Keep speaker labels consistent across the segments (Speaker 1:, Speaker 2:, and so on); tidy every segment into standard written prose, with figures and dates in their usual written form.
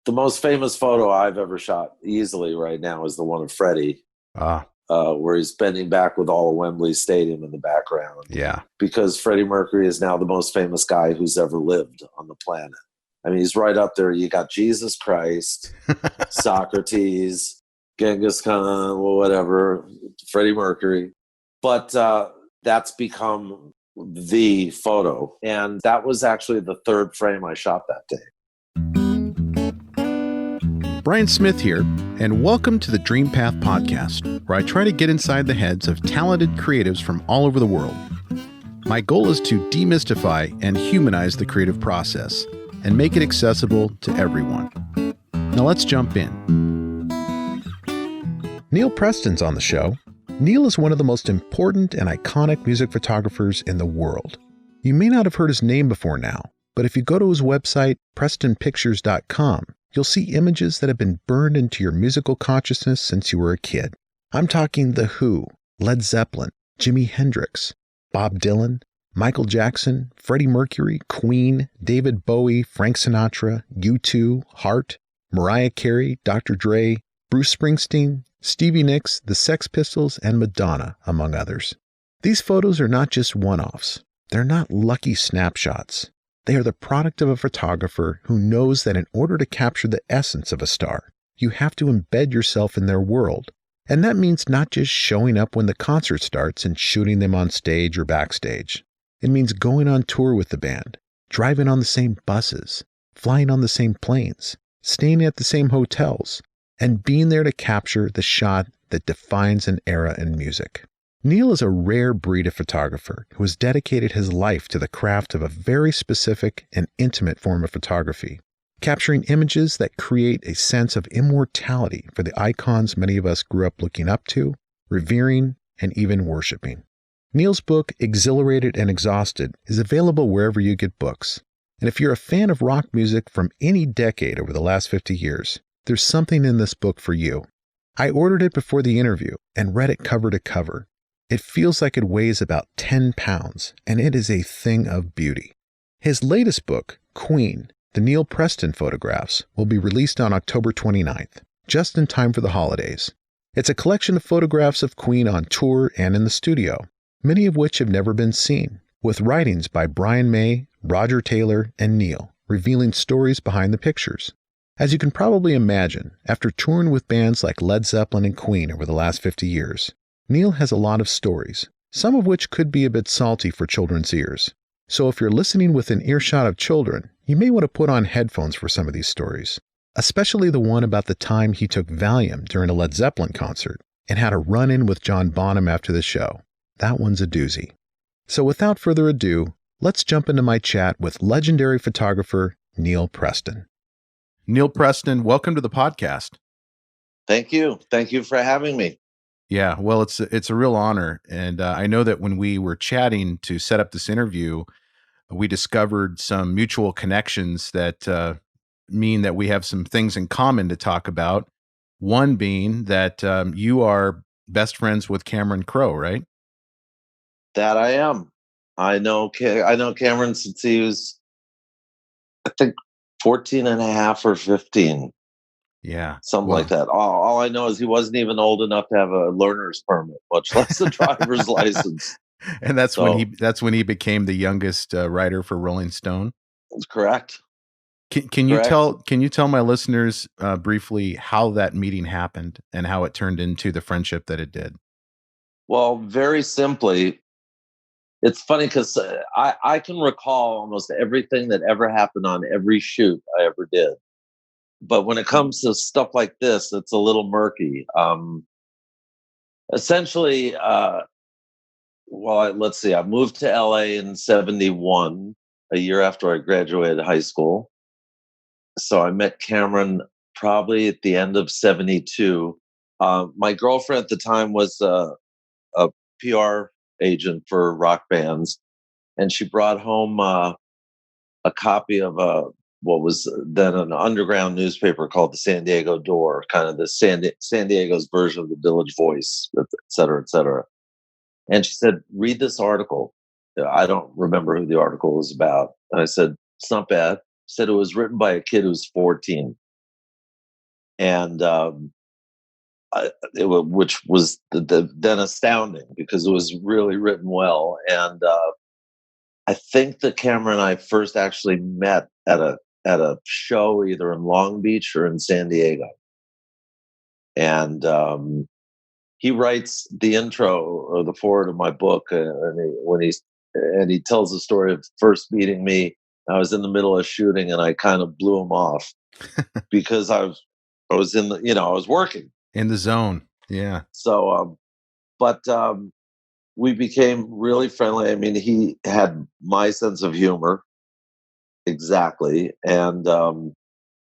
Speaker 1: The most famous photo I've ever shot easily right now is the one of Freddie,
Speaker 2: Ah,
Speaker 1: where he's bending back with all of Wembley Stadium in the background.
Speaker 2: yeah.
Speaker 1: Because Freddie Mercury is now the most famous guy who's ever lived on the planet. I mean, he's right up there. You got Jesus Christ, Socrates, Genghis Khan, whatever, Freddie Mercury. But that's become the photo. And that was actually the third frame I shot that day.
Speaker 2: Bryan Smith here, and welcome to the Dream Path Podcast, where I try to get inside the heads of talented creatives from all over the world. My goal is to demystify and humanize the creative process and make it accessible to everyone. Now let's jump in. Neal Preston's on the show. Neal is one of the most important and iconic music photographers in the world. You may not have heard his name before now, but if you go to his website, prestonpictures.com, you'll see images that have been burned into your musical consciousness since you were a kid. I'm talking The Who, Led Zeppelin, Jimi Hendrix, Bob Dylan, Michael Jackson, Freddie Mercury, Queen, David Bowie, Frank Sinatra, U2, Heart, Mariah Carey, Dr. Dre, Bruce Springsteen, Stevie Nicks, the Sex Pistols, and Madonna, among others. These photos are not just one-offs. They're not lucky snapshots. They are the product of a photographer who knows that in order to capture the essence of a star, you have to embed yourself in their world. And that means not just showing up when the concert starts and shooting them on stage or backstage. It means going on tour with the band, driving on the same buses, flying on the same planes, staying at the same hotels, and being there to capture the shot that defines an era in music. Neal is a rare breed of photographer who has dedicated his life to the craft of a very specific and intimate form of photography, capturing images that create a sense of immortality for the icons many of us grew up looking up to, revering, and even worshiping. Neal's book, Exhilarated and Exhausted, is available wherever you get books. And if you're a fan of rock music from any decade over the last 50 years, there's something in this book for you. I ordered it before the interview and read it cover to cover. It feels like it weighs about 10 pounds, and it is a thing of beauty. His latest book, Queen, the Neal Preston Photographs, will be released on October 29th, just in time for the holidays. It's a collection of photographs of Queen on tour and in the studio, many of which have never been seen, with writings by Brian May, Roger Taylor, and Neal, revealing stories behind the pictures. As you can probably imagine, after touring with bands like Led Zeppelin and Queen over the last 50 years, Neal has a lot of stories, some of which could be a bit salty for children's ears. So if you're listening with an earshot of children, you may want to put on headphones for some of these stories, especially the one about the time he took Valium during a Led Zeppelin concert and had a run-in with John Bonham after the show. That one's a doozy. So without further ado, let's jump into my chat with legendary photographer Neal Preston. Neal Preston, welcome to the podcast.
Speaker 1: Thank you. Thank you for having me.
Speaker 2: Yeah, well, it's a real honor. And I know that when we were chatting to set up this interview, we discovered some mutual connections that mean that we have some things in common to talk about. One being that you are best friends with Camron Crowe, right?
Speaker 1: That I am. I know Cameron since he was, I think, 14 and a half or 15.
Speaker 2: Yeah.
Speaker 1: Something like that. All I know is he wasn't even old enough to have a learner's permit, much less a driver's license.
Speaker 2: And that's when he became the youngest writer for Rolling Stone.
Speaker 1: That's correct.
Speaker 2: Can you tell my listeners briefly how that meeting happened and how it turned into the friendship that it did?
Speaker 1: Well, very simply, it's funny because I can recall almost everything that ever happened on every shoot I ever did. But when it comes to stuff like this, it's a little murky. Essentially, let's see. I moved to LA in 71, a year after I graduated high school. So I met Cameron probably at the end of 72. My girlfriend at the time was a PR agent for rock bands, and she brought home a copy of what was then an underground newspaper called the San Diego Door, kind of the San Diego's version of the Village Voice, et cetera, et cetera. And she said, read this article. I don't remember who the article was about. And I said, it's not bad. She said it was written by a kid who was 14. and which was then astounding because it was really written well. And I think that Cameron and I first actually met at a show either in Long Beach or in San Diego, and he writes the intro or the foreword of my book, and he tells the story of first meeting me. I was in the middle of shooting, and I kind of blew him off because I was in the I was working
Speaker 2: In the zone. Yeah.
Speaker 1: so but we became really friendly. I mean, he had my sense of humor exactly, and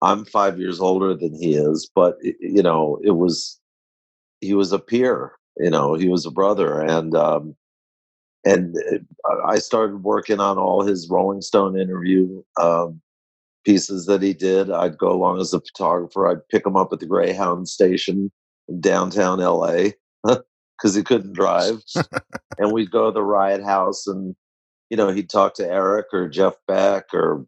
Speaker 1: I'm 5 years older than he is, but it was he was a peer. He was a brother, and I started working on all his Rolling Stone interview pieces that he did. I'd go along as a photographer. I'd pick him up at the Greyhound station in downtown LA because he couldn't drive. And we'd go to the Riot House, and he'd talk to Eric or Jeff Beck or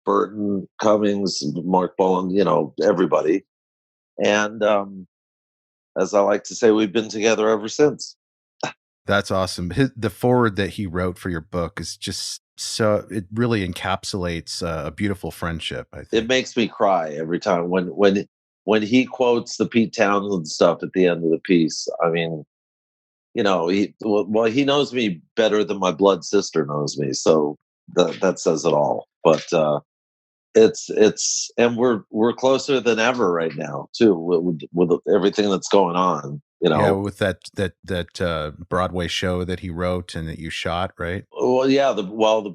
Speaker 1: Burton Cummings, Mark Bolan, everybody. And as I like to say, we've been together ever since.
Speaker 2: That's awesome. The foreword that he wrote for your book is just it really encapsulates a beautiful friendship, I
Speaker 1: It
Speaker 2: think.
Speaker 1: makes me cry every time when he quotes the Pete Townsend stuff at the end of the piece. I mean, he knows me better than my blood sister knows me, so that says it all. But and we're closer than ever right now too, with everything that's going on.
Speaker 2: Yeah, with that Broadway show that he wrote and that you shot, right?
Speaker 1: Well, yeah, the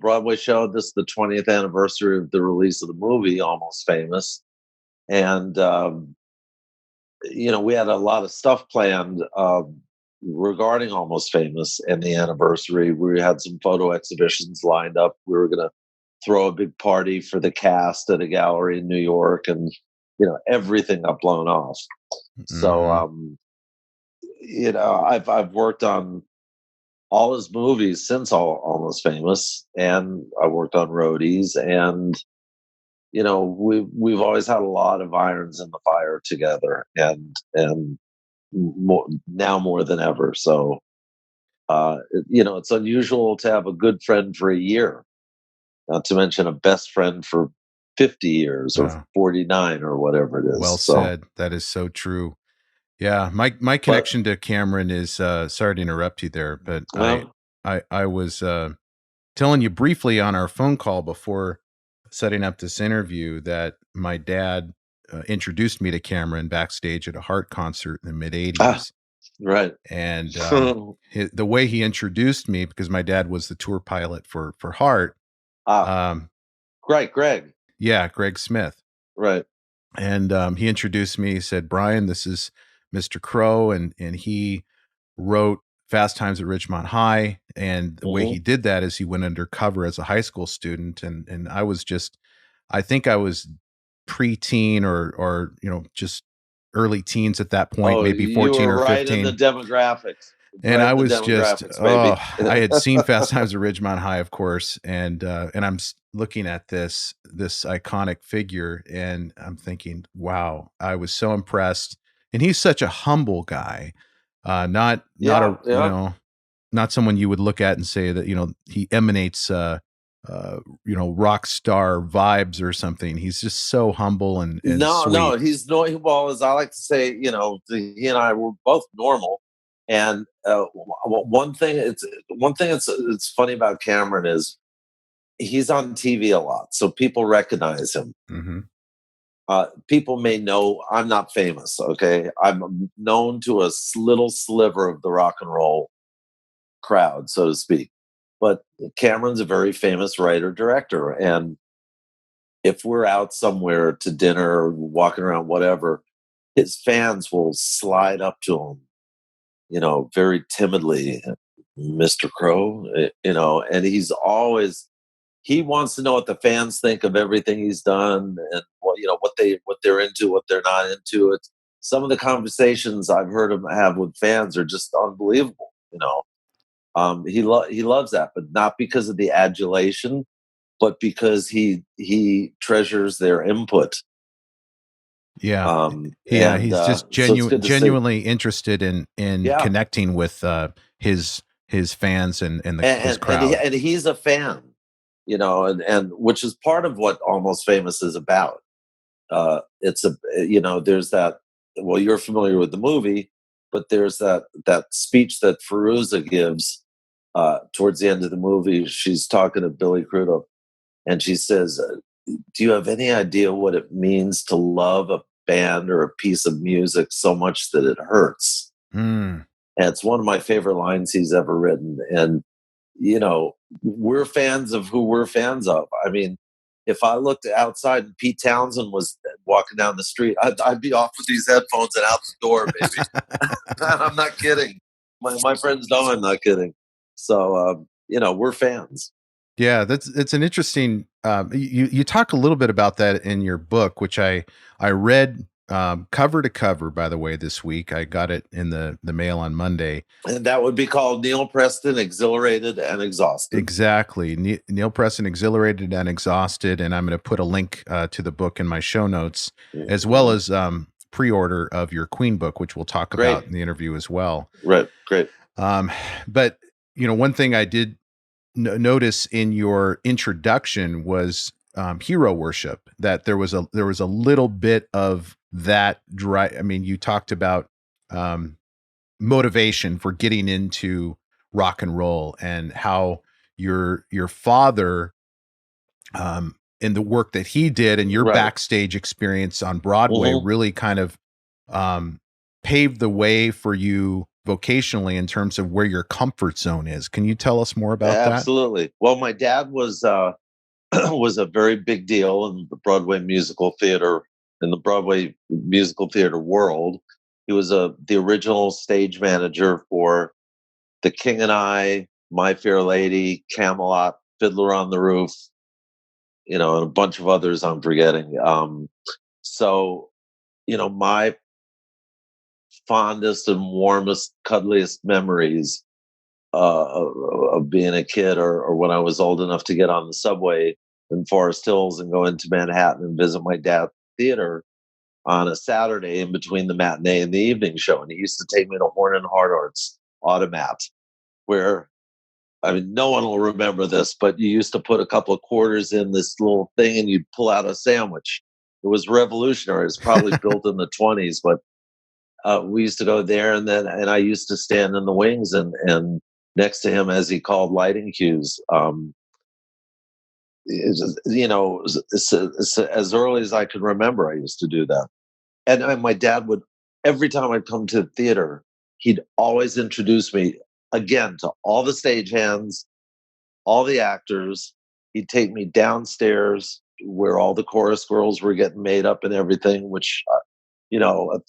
Speaker 1: Broadway show. This is the 20th anniversary of the release of the movie, Almost Famous, and we had a lot of stuff planned regarding Almost Famous and the anniversary. We had some photo exhibitions lined up. We were going to throw a big party for the cast at a gallery in New York, and everything got blown off. So I've worked on all his movies since Almost Famous, and I worked on roadies, and we've always had a lot of irons in the fire together, and now more than ever. So it's unusual to have a good friend for a year, not to mention a best friend for 50 years or 49 or whatever it is.
Speaker 2: Well said. That is so true. Yeah, my connection to Cameron is sorry to interrupt you there, but I was telling you briefly on our phone call before setting up this interview that my dad introduced me to Cameron backstage at a Heart concert in the mid '80s.
Speaker 1: Right.
Speaker 2: And the way he introduced me, because my dad was the tour pilot for Heart.
Speaker 1: Right, Greg.
Speaker 2: Yeah, Greg Smith.
Speaker 1: Right.
Speaker 2: And he introduced me. He said, "Bryan, this is Mr. Crowe," and he wrote Fast Times at Ridgemont High. And the way he did that is he went undercover as a high school student, and I was I think I was preteen or just early teens at that point, maybe 14 or 15.
Speaker 1: Right in the demographics.
Speaker 2: And I was just, I had seen Fast Times at Ridgemont High, of course, and I'm looking at this iconic figure, and I'm thinking, wow, I was so impressed. And he's such a humble guy, not someone you would look at and say that he emanates rock star vibes or something. He's just so humble and sweet.
Speaker 1: No, he's well, as I like to say, he and I were both normal. And one thing it's funny about Cameron is he's on TV a lot, so people recognize him. People may know I'm not famous. Okay, I'm known to a little sliver of the rock and roll crowd, so to speak. But Cameron's a very famous writer director, and if we're out somewhere to dinner or walking around, whatever, his fans will slide up to him, very timidly, Mr. Crowe, and he wants to know what the fans think of everything he's done, and what they're into, what they're not into. It's some of the conversations I've heard him have with fans are just unbelievable. He loves that, but not because of the adulation, but because he treasures their input.
Speaker 2: Yeah. Yeah.
Speaker 1: And
Speaker 2: He's just
Speaker 1: so it's good to see.
Speaker 2: genuinely interested in
Speaker 1: Yeah,
Speaker 2: connecting with his fans and his
Speaker 1: and
Speaker 2: crowd.
Speaker 1: and he's a fan, and which is part of what Almost Famous is about. It's there's that. Well, you're familiar with the movie, but there's that speech that Fairuza gives towards the end of the movie. She's talking to Billy Crudup, and she says, "Do you have any idea what it means to love a band or a piece of music so much that it hurts?"
Speaker 2: Mm.
Speaker 1: And it's one of my favorite lines he's ever written. And we're fans of who we're fans of. I mean, if I looked outside and Pete Townsend was walking down the street, I'd be off with these headphones and out the door, baby. I'm not kidding. My friends know I'm not kidding. So, we're fans.
Speaker 2: Yeah, it's an interesting. You talk a little bit about that in your book, which I read cover to cover. By the way, this week I got it in the mail on Monday.
Speaker 1: And that would be called Neal Preston, Exhilarated and Exhausted.
Speaker 2: Exactly, Neal Preston, Exhilarated and Exhausted, and I'm going to put a link to the book in my show notes, as well as pre-order of your Queen book, which we'll talk about in the interview as well.
Speaker 1: Right, great.
Speaker 2: But one thing I did notice in your introduction was hero worship, that there was a little bit of that I mean, you talked about motivation for getting into rock and roll, and how your father in the work that he did and your backstage experience on Broadway really kind of paved the way for you vocationally in terms of where your comfort zone is. Can you tell us more about that?
Speaker 1: Absolutely. Well, my dad was was a very big deal in the Broadway musical theater, in the Broadway musical theater world. He was the original stage manager for The King and I, My Fair Lady, Camelot, Fiddler on the Roof, and a bunch of others I'm forgetting. So, my fondest and warmest, cuddliest memories of being a kid, or when I was old enough to get on the subway in Forest Hills and go into Manhattan and visit my dad's theater on a Saturday in between the matinee and the evening show. And he used to take me to Horn and Hardhart's Automat, where, I mean, no one will remember this, but you used to put a couple of quarters in this little thing and you'd pull out a sandwich. It was revolutionary. It was probably built in the 20s, but we used to go there, and I used to stand in the wings and next to him, as he called lighting cues. It's as early as I can remember, I used to do that. And my dad would, every time I'd come to the theater, he'd always introduce me again to all the stagehands, all the actors. He'd take me downstairs where all the chorus girls were getting made up and everything, which, a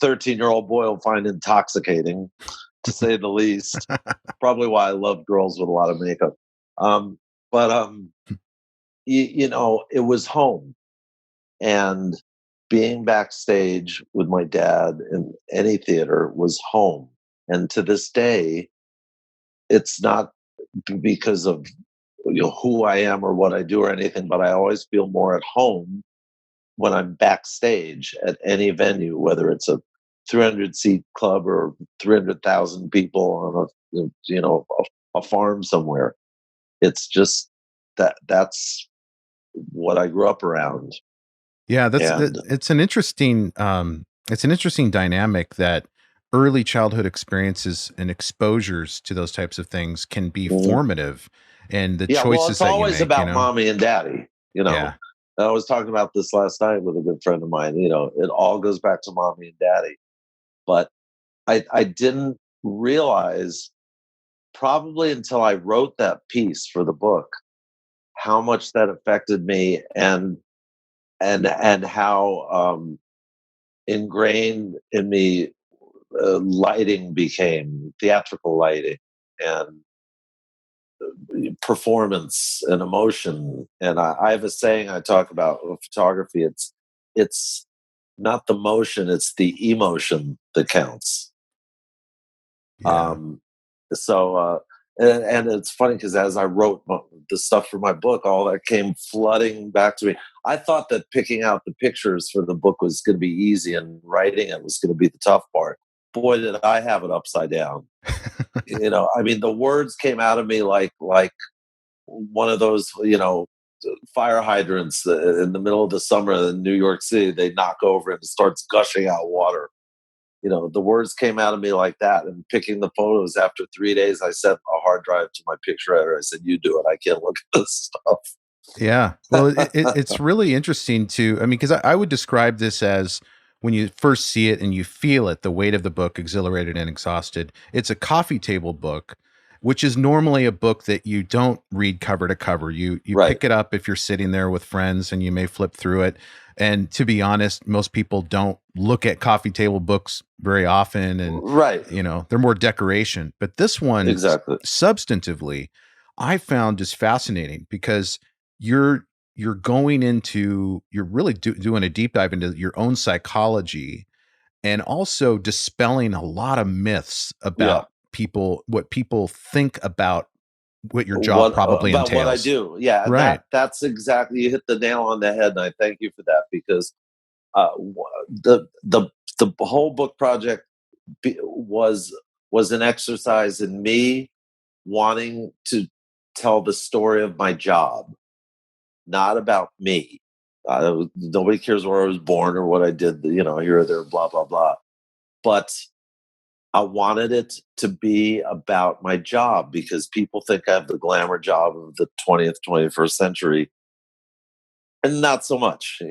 Speaker 1: 13-year-old boy will find intoxicating, to say the least. Probably why I love girls with a lot of makeup. But it was home, and being backstage with my dad in any theater was home. And to this day, it's not because of who I am or what I do or anything, but I always feel more at home when I'm backstage at any venue, whether it's a 300-seat club or 300,000 people on a farm somewhere. It's just that's what I grew up around.
Speaker 2: Yeah, it's an interesting dynamic, that early childhood experiences and exposures to those types of things can be formative, and the choices
Speaker 1: it's
Speaker 2: that you
Speaker 1: always
Speaker 2: make,
Speaker 1: about mommy and daddy.
Speaker 2: Yeah.
Speaker 1: I was talking about this last night with a good friend of mine. It all goes back to mommy and daddy. But I didn't realize, probably until I wrote that piece for the book, how much that affected me, and how ingrained in me lighting became, theatrical lighting, and performance and emotion. And I have a saying I talk about with photography. It's not the motion, it's the emotion that counts.
Speaker 2: Yeah.
Speaker 1: So And it's funny because as I wrote the stuff for my book, all that came flooding back to me. I thought that picking out the pictures for the book was going to be easy and writing it was going to be the tough part. Boy, did I have it upside down. I mean, the words came out of me like one of those, fire hydrants in the middle of the summer in New York City. They knock over and it starts gushing out water. The words came out of me like that. And picking the photos after 3 days, I sent a hard drive to my picture editor. I said, "You do it. I can't look at this stuff."
Speaker 2: Yeah. Well, it's really interesting I mean, because I would describe this as when you first see it and you feel it, the weight of the book, Exhilarated and Exhausted, it's a coffee table book, which is normally a book that you don't read cover to cover. You
Speaker 1: Right.
Speaker 2: pick it up if you're sitting there with friends and you may flip through it. And to be honest, most people don't look at coffee table books very often. And,
Speaker 1: Right.
Speaker 2: they're more decoration. But this one,
Speaker 1: Exactly.
Speaker 2: substantively, I found just fascinating because you're going into, you're really doing a deep dive into your own psychology and also dispelling a lot of myths about people, what people think about what your job probably
Speaker 1: About
Speaker 2: entails.
Speaker 1: what I do. Yeah. And
Speaker 2: Right.
Speaker 1: that's exactly, you hit the nail on the head. And I thank you for that because the whole book project was an exercise in me wanting to tell the story of my job, not about me. Nobody cares where I was born or what I did, here or there, blah, blah, blah. But I wanted it to be about my job because people think I have the glamour job of the 20th, 21st century. And not so much,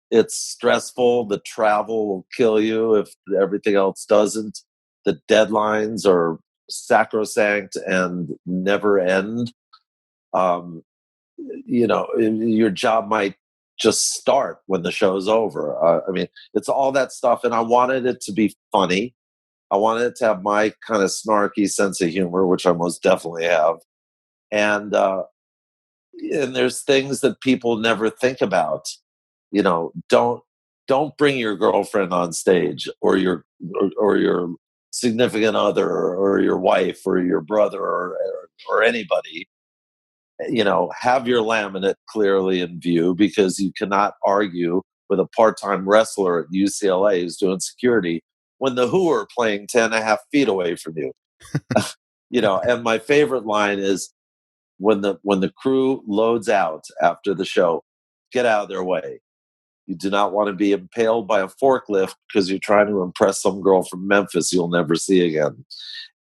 Speaker 1: It's stressful. The travel will kill you if everything else doesn't. The deadlines are sacrosanct and never end. Your job might just start when the show's over. I mean, it's all that stuff. And I wanted it to be funny. I wanted it to have my kind of snarky sense of humor, which I most definitely have. And there's things that people never think about. Don't bring your girlfriend on stage or your significant other or your wife or your brother or anybody. Have your laminate clearly in view because you cannot argue with a part-time wrestler at UCLA who's doing security when the Who are playing 10.5 feet away from you. And my favorite line is when the crew loads out after the show, get out of their way. You do not want to be impaled by a forklift because you're trying to impress some girl from Memphis you'll never see again.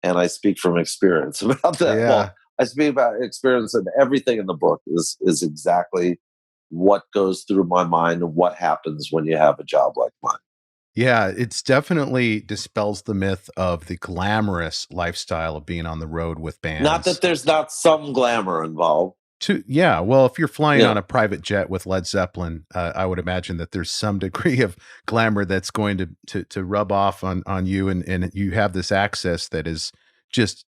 Speaker 1: And I speak from experience about that.
Speaker 2: Yeah.
Speaker 1: Well, I speak about experience, and everything in the book is exactly what goes through my mind and what happens when you have a job like mine.
Speaker 2: Yeah, it's definitely dispels the myth of the glamorous lifestyle of being on the road with bands.
Speaker 1: Not that there's not some glamour involved.
Speaker 2: Well, if you're flying on a private jet with Led Zeppelin, I would imagine that there's some degree of glamour that's going to rub off on you, and you have this access that is just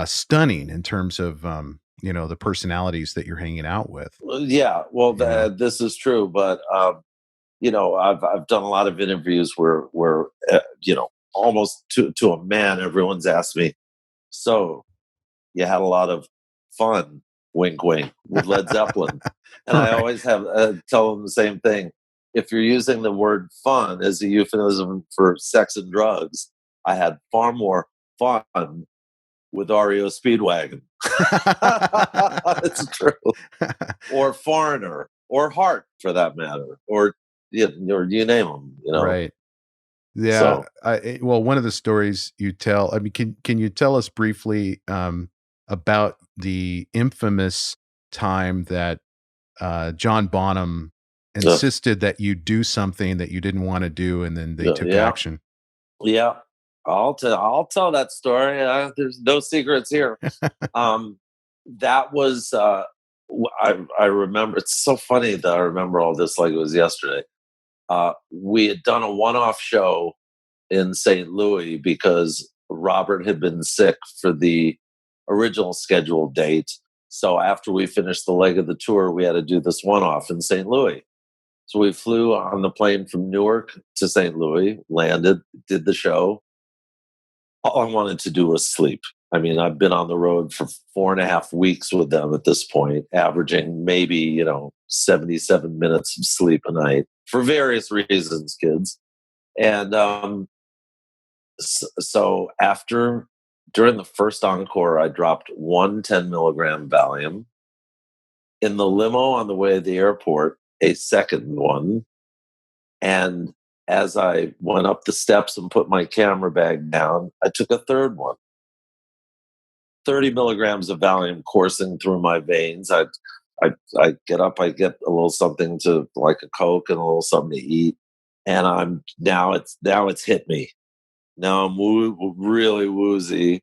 Speaker 2: stunning in terms of the personalities that you're hanging out with.
Speaker 1: Yeah, well, this is true, but I've done a lot of interviews where almost to a man, everyone's asked me, "So, you had a lot of fun, wink, wink, with Led Zeppelin." And I always have tell them the same thing. If you're using the word fun as a euphemism for sex and drugs, I had far more fun with REO Speedwagon. It's true. Or Foreigner, or Heart, for that matter, or you name them.
Speaker 2: Right. Yeah. Well, one of the stories you tell, I mean, can you tell us briefly about the infamous time that John Bonham insisted that you do something that you didn't want to do, and then they took action?
Speaker 1: Yeah, I'll tell that story. There's no secrets here. That was I remember. It's so funny that I remember all this like it was yesterday. We had done a one-off show in St. Louis because Robert had been sick for the original scheduled date. So after we finished the leg of the tour, we had to do this one-off in St. Louis. So we flew on the plane from Newark to St. Louis, landed, did the show. All I wanted to do was sleep. I mean, I've been on the road for 4.5 weeks with them at this point, averaging maybe, 77 minutes of sleep a night for various reasons, kids. And so during the first encore, I dropped one 10 milligram Valium. In the limo on the way to the airport, a second one. And as I went up the steps and put my camera bag down, I took a third one. 30 milligrams of Valium coursing through my veins. I get up, I get a little something to, like a Coke and a little something to eat. And now it's hit me. Now I'm really woozy,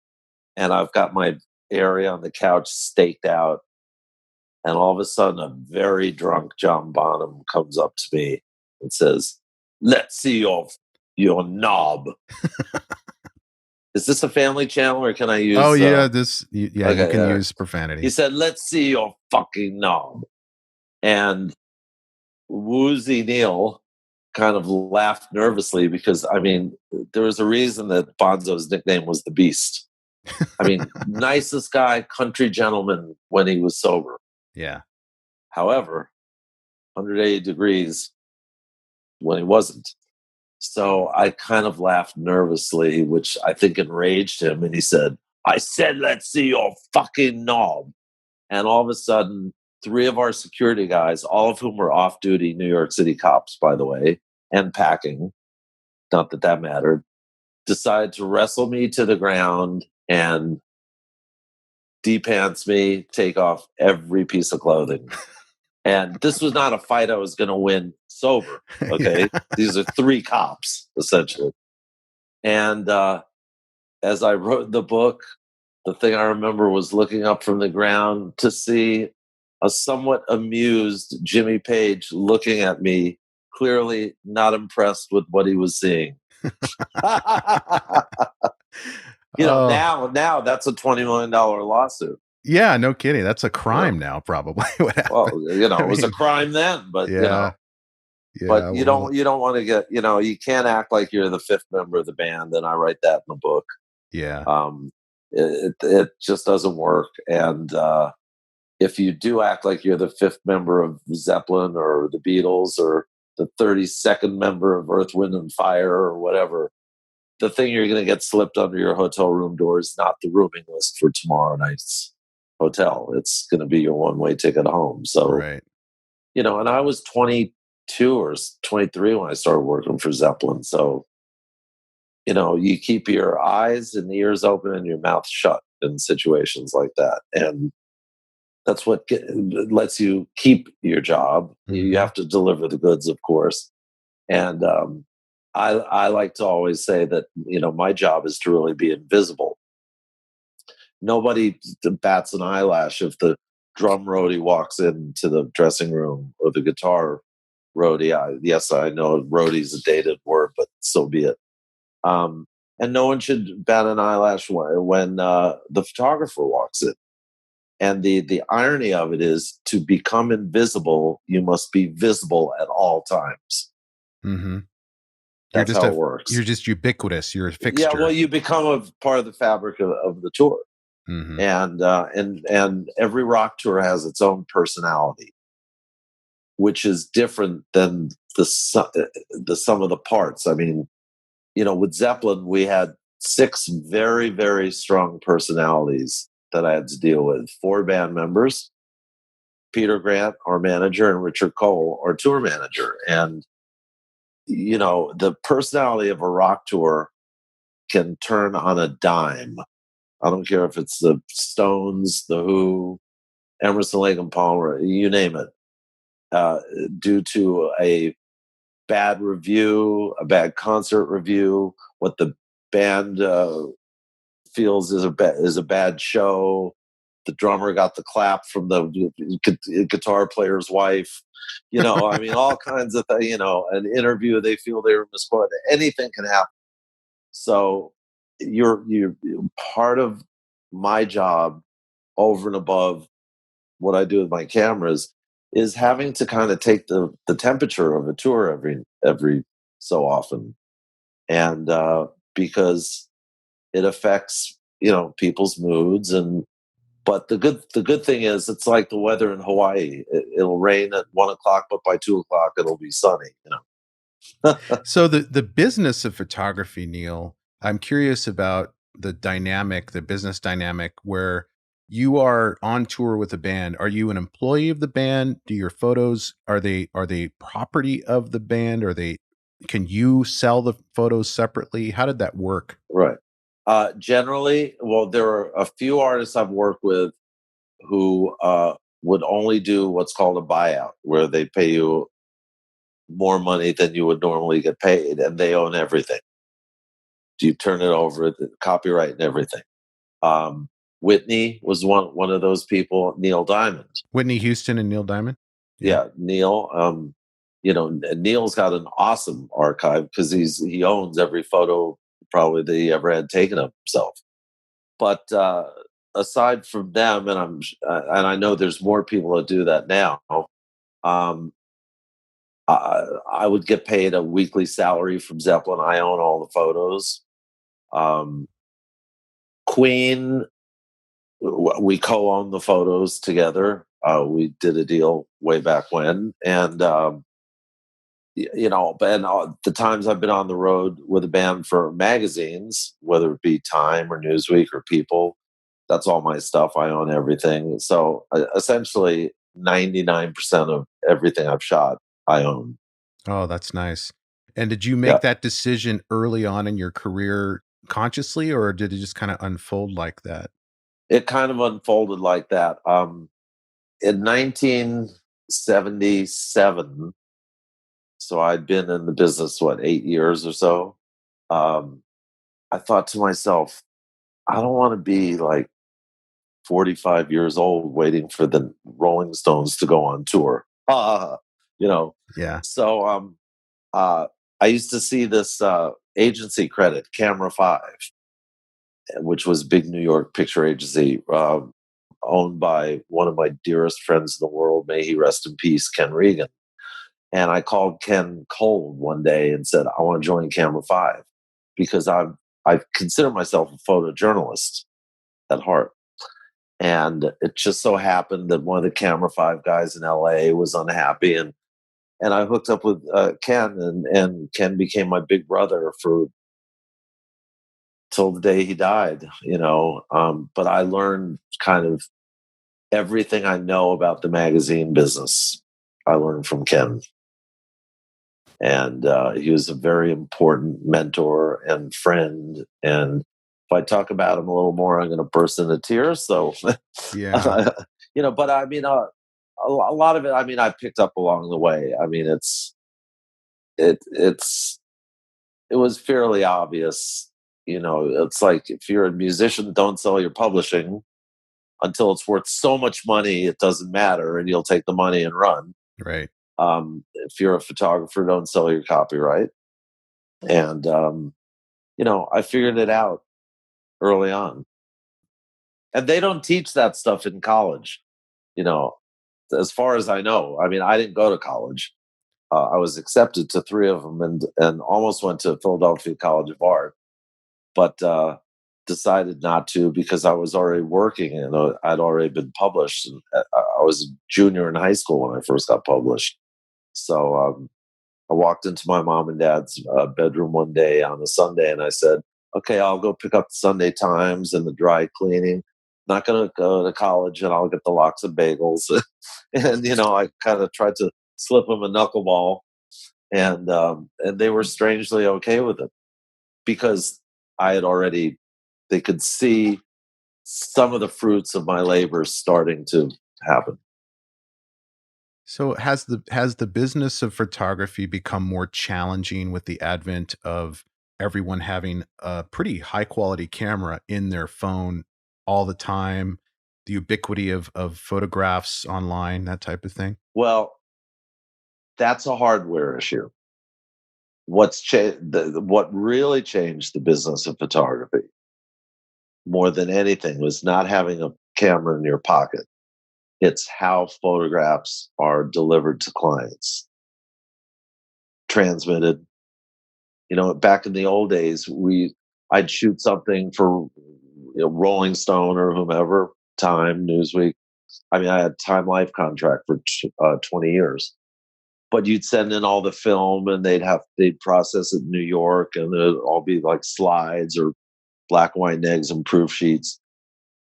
Speaker 1: and I've got my area on the couch staked out. And all of a sudden, a very drunk John Bonham comes up to me and says, "Let's see your knob." Is this a family channel, or can I use?
Speaker 2: Oh yeah, you can use profanity.
Speaker 1: He said, "Let's see your fucking knob," and woozy Neal kind of laughed nervously because, I mean, there was a reason that Bonzo's nickname was the Beast. I mean, nicest guy, country gentleman when he was sober.
Speaker 2: Yeah.
Speaker 1: However, 180 degrees when he wasn't. So I kind of laughed nervously, which I think enraged him. And he said, "I said, let's see your fucking knob." And all of a sudden, 3 of our security guys, all of whom were off-duty New York City cops, by the way, and packing, not that that mattered, decided to wrestle me to the ground and de-pants me, take off every piece of clothing. And this was not a fight I was going to win sober. Okay. Yeah. These are 3 cops, essentially. And as I wrote the book, the thing I remember was looking up from the ground to see a somewhat amused Jimmy Page looking at me, clearly not impressed with what he was seeing. Now that's a $20 million lawsuit.
Speaker 2: Yeah, no kidding. That's a crime now, probably. What happened?
Speaker 1: Well, it was a crime then, but
Speaker 2: yeah,
Speaker 1: but you don't want to get, you can't act like you're the 5th member of the band, and I write that in the book.
Speaker 2: Yeah.
Speaker 1: It just doesn't work. And if you do act like you're the 5th member of Zeppelin or the Beatles or the 32nd member of Earth, Wind and Fire or whatever, the thing you're going to get slipped under your hotel room door is not the rooming list for tomorrow night's hotel. It's going to be your one-way ticket home. So,
Speaker 2: right.
Speaker 1: And I was 22 or 23 when I started working for Zeppelin. So, you keep your eyes and ears open and your mouth shut in situations like that. And that's what lets you keep your job. Mm-hmm. You have to deliver the goods, of course. And I like to always say that, my job is to really be invisible. Nobody bats an eyelash if the drum roadie walks into the dressing room or the guitar roadie. Yes, I know roadie's a dated word, but so be it. And no one should bat an eyelash when the photographer walks in. And the irony of it is, to become invisible, you must be visible at all times.
Speaker 2: Mm-hmm.
Speaker 1: That's how it works.
Speaker 2: You're just ubiquitous. You're a fixture.
Speaker 1: Yeah, well, you become a part of the fabric of the tour. Mm-hmm. And every rock tour has its own personality, which is different than the sum of the parts. I mean, with Zeppelin, we had 6 very, very strong personalities that I had to deal with. 4 band members, Peter Grant, our manager, and Richard Cole, our tour manager. And, the personality of a rock tour can turn on a dime. I don't care if it's the Stones, the Who, Emerson, Lake and Palmer, you name it, due to a bad review, a bad concert review, what the band feels is a bad show. The drummer got the clap from the guitar player's wife. I mean, all kinds of things. An interview, they feel they were misquoted. Anything can happen. So you're part of my job, over and above what I do with my cameras, is having to kind of take the temperature of a tour every so often. And because it affects people's moods. But the good thing is, it's like the weather in Hawaii. It'll rain at 1 o'clock, but by 2 o'clock it'll be sunny.
Speaker 2: So the business of photography, Neal, I'm curious about the business dynamic where you are on tour with a band. Are you an employee of the band? Do your photos are they property of the band? Can you sell the photos separately? How did that work?
Speaker 1: Right. Generally, well, there are a few artists I've worked with who would only do what's called a buyout, where they pay you more money than you would normally get paid, and they own everything. You turn it over, the copyright and everything. Whitney was one of those people. Neil Diamond,
Speaker 2: Whitney Houston and Neil Diamond? Yeah.
Speaker 1: yeah, Neil. Neil's got an awesome archive because he owns every photo probably that he ever had taken of himself. But aside from them, and I know there's more people that do that now. Um, I would get paid a weekly salary from Zeppelin. I own all the photos. Um, Queen, we co-own the photos together. We did a deal way back when, and and the times I've been on the road with a band for magazines, whether it be Time or Newsweek or People, that's all my stuff. I own everything. So essentially, 99% of everything I've shot, I own.
Speaker 2: Oh, that's nice. And did you
Speaker 1: Yeah,
Speaker 2: make that decision early on in your career consciously, or did it just kind of unfold like that?
Speaker 1: it kind of unfolded like that. In 1977, so I'd been in the business, 8 years or so. Um, I thought to myself, I don't want to be like 45 years old waiting for the Rolling Stones to go on tour. you know.
Speaker 2: Yeah.
Speaker 1: So uh, I used to see this agency credit, Camera 5, which was a big New York picture agency owned by one of my dearest friends in the world. May he rest in peace, Ken Regan. And I called Ken cold one day and said, I want to join Camera 5 because I consider myself a photojournalist at heart. And it just so happened that one of the Camera 5 guys in LA was unhappy. And I hooked up with Ken, and Ken became my big brother for till the day he died. But I learned kind of everything I know about the magazine business. I learned from Ken. And he was a very important mentor and friend. And if I talk about him a little more, I'm going to burst into tears. So,
Speaker 2: Yeah.
Speaker 1: but I mean, a lot of it, I mean, I picked up along the way. I mean, it's it was fairly obvious. It's like, if you're a musician, don't sell your publishing until it's worth so much money it doesn't matter, and you'll take the money and run.
Speaker 2: Right.
Speaker 1: If you're a photographer, don't sell your copyright. And I figured it out early on. And they don't teach that stuff in college, you know, as far as I know. I mean, I didn't go to college. I was accepted to three of them, and almost went to Philadelphia College of Art, but decided not to because I was already working, and I'd already been published. And I was a junior in high school when I first got published. So I walked into my mom and dad's bedroom one day on a Sunday, and I said, "Okay, I'll go pick up the Sunday Times and the dry cleaning. Not going to go to college, and I'll get the lox of bagels." And I kind of tried to slip them a knuckleball, and they were strangely okay with it because I had already. They could see some of the fruits of my labor starting to happen.
Speaker 2: So has the business of photography become more challenging with the advent of everyone having a pretty high quality camera in their phone all the time, the ubiquity of photographs online, that type of thing?
Speaker 1: Well, that's a hardware issue. What really changed the business of photography more than anything was not having a camera in your pocket. It's how photographs are delivered to clients, transmitted. Back in the old days, I'd shoot something for Rolling Stone or whomever, Time, Newsweek. I mean, I had Time Life contract for 20 years. But you'd send in all the film, and they'd process it in New York, and it'd all be like slides or black and white eggs and proof sheets.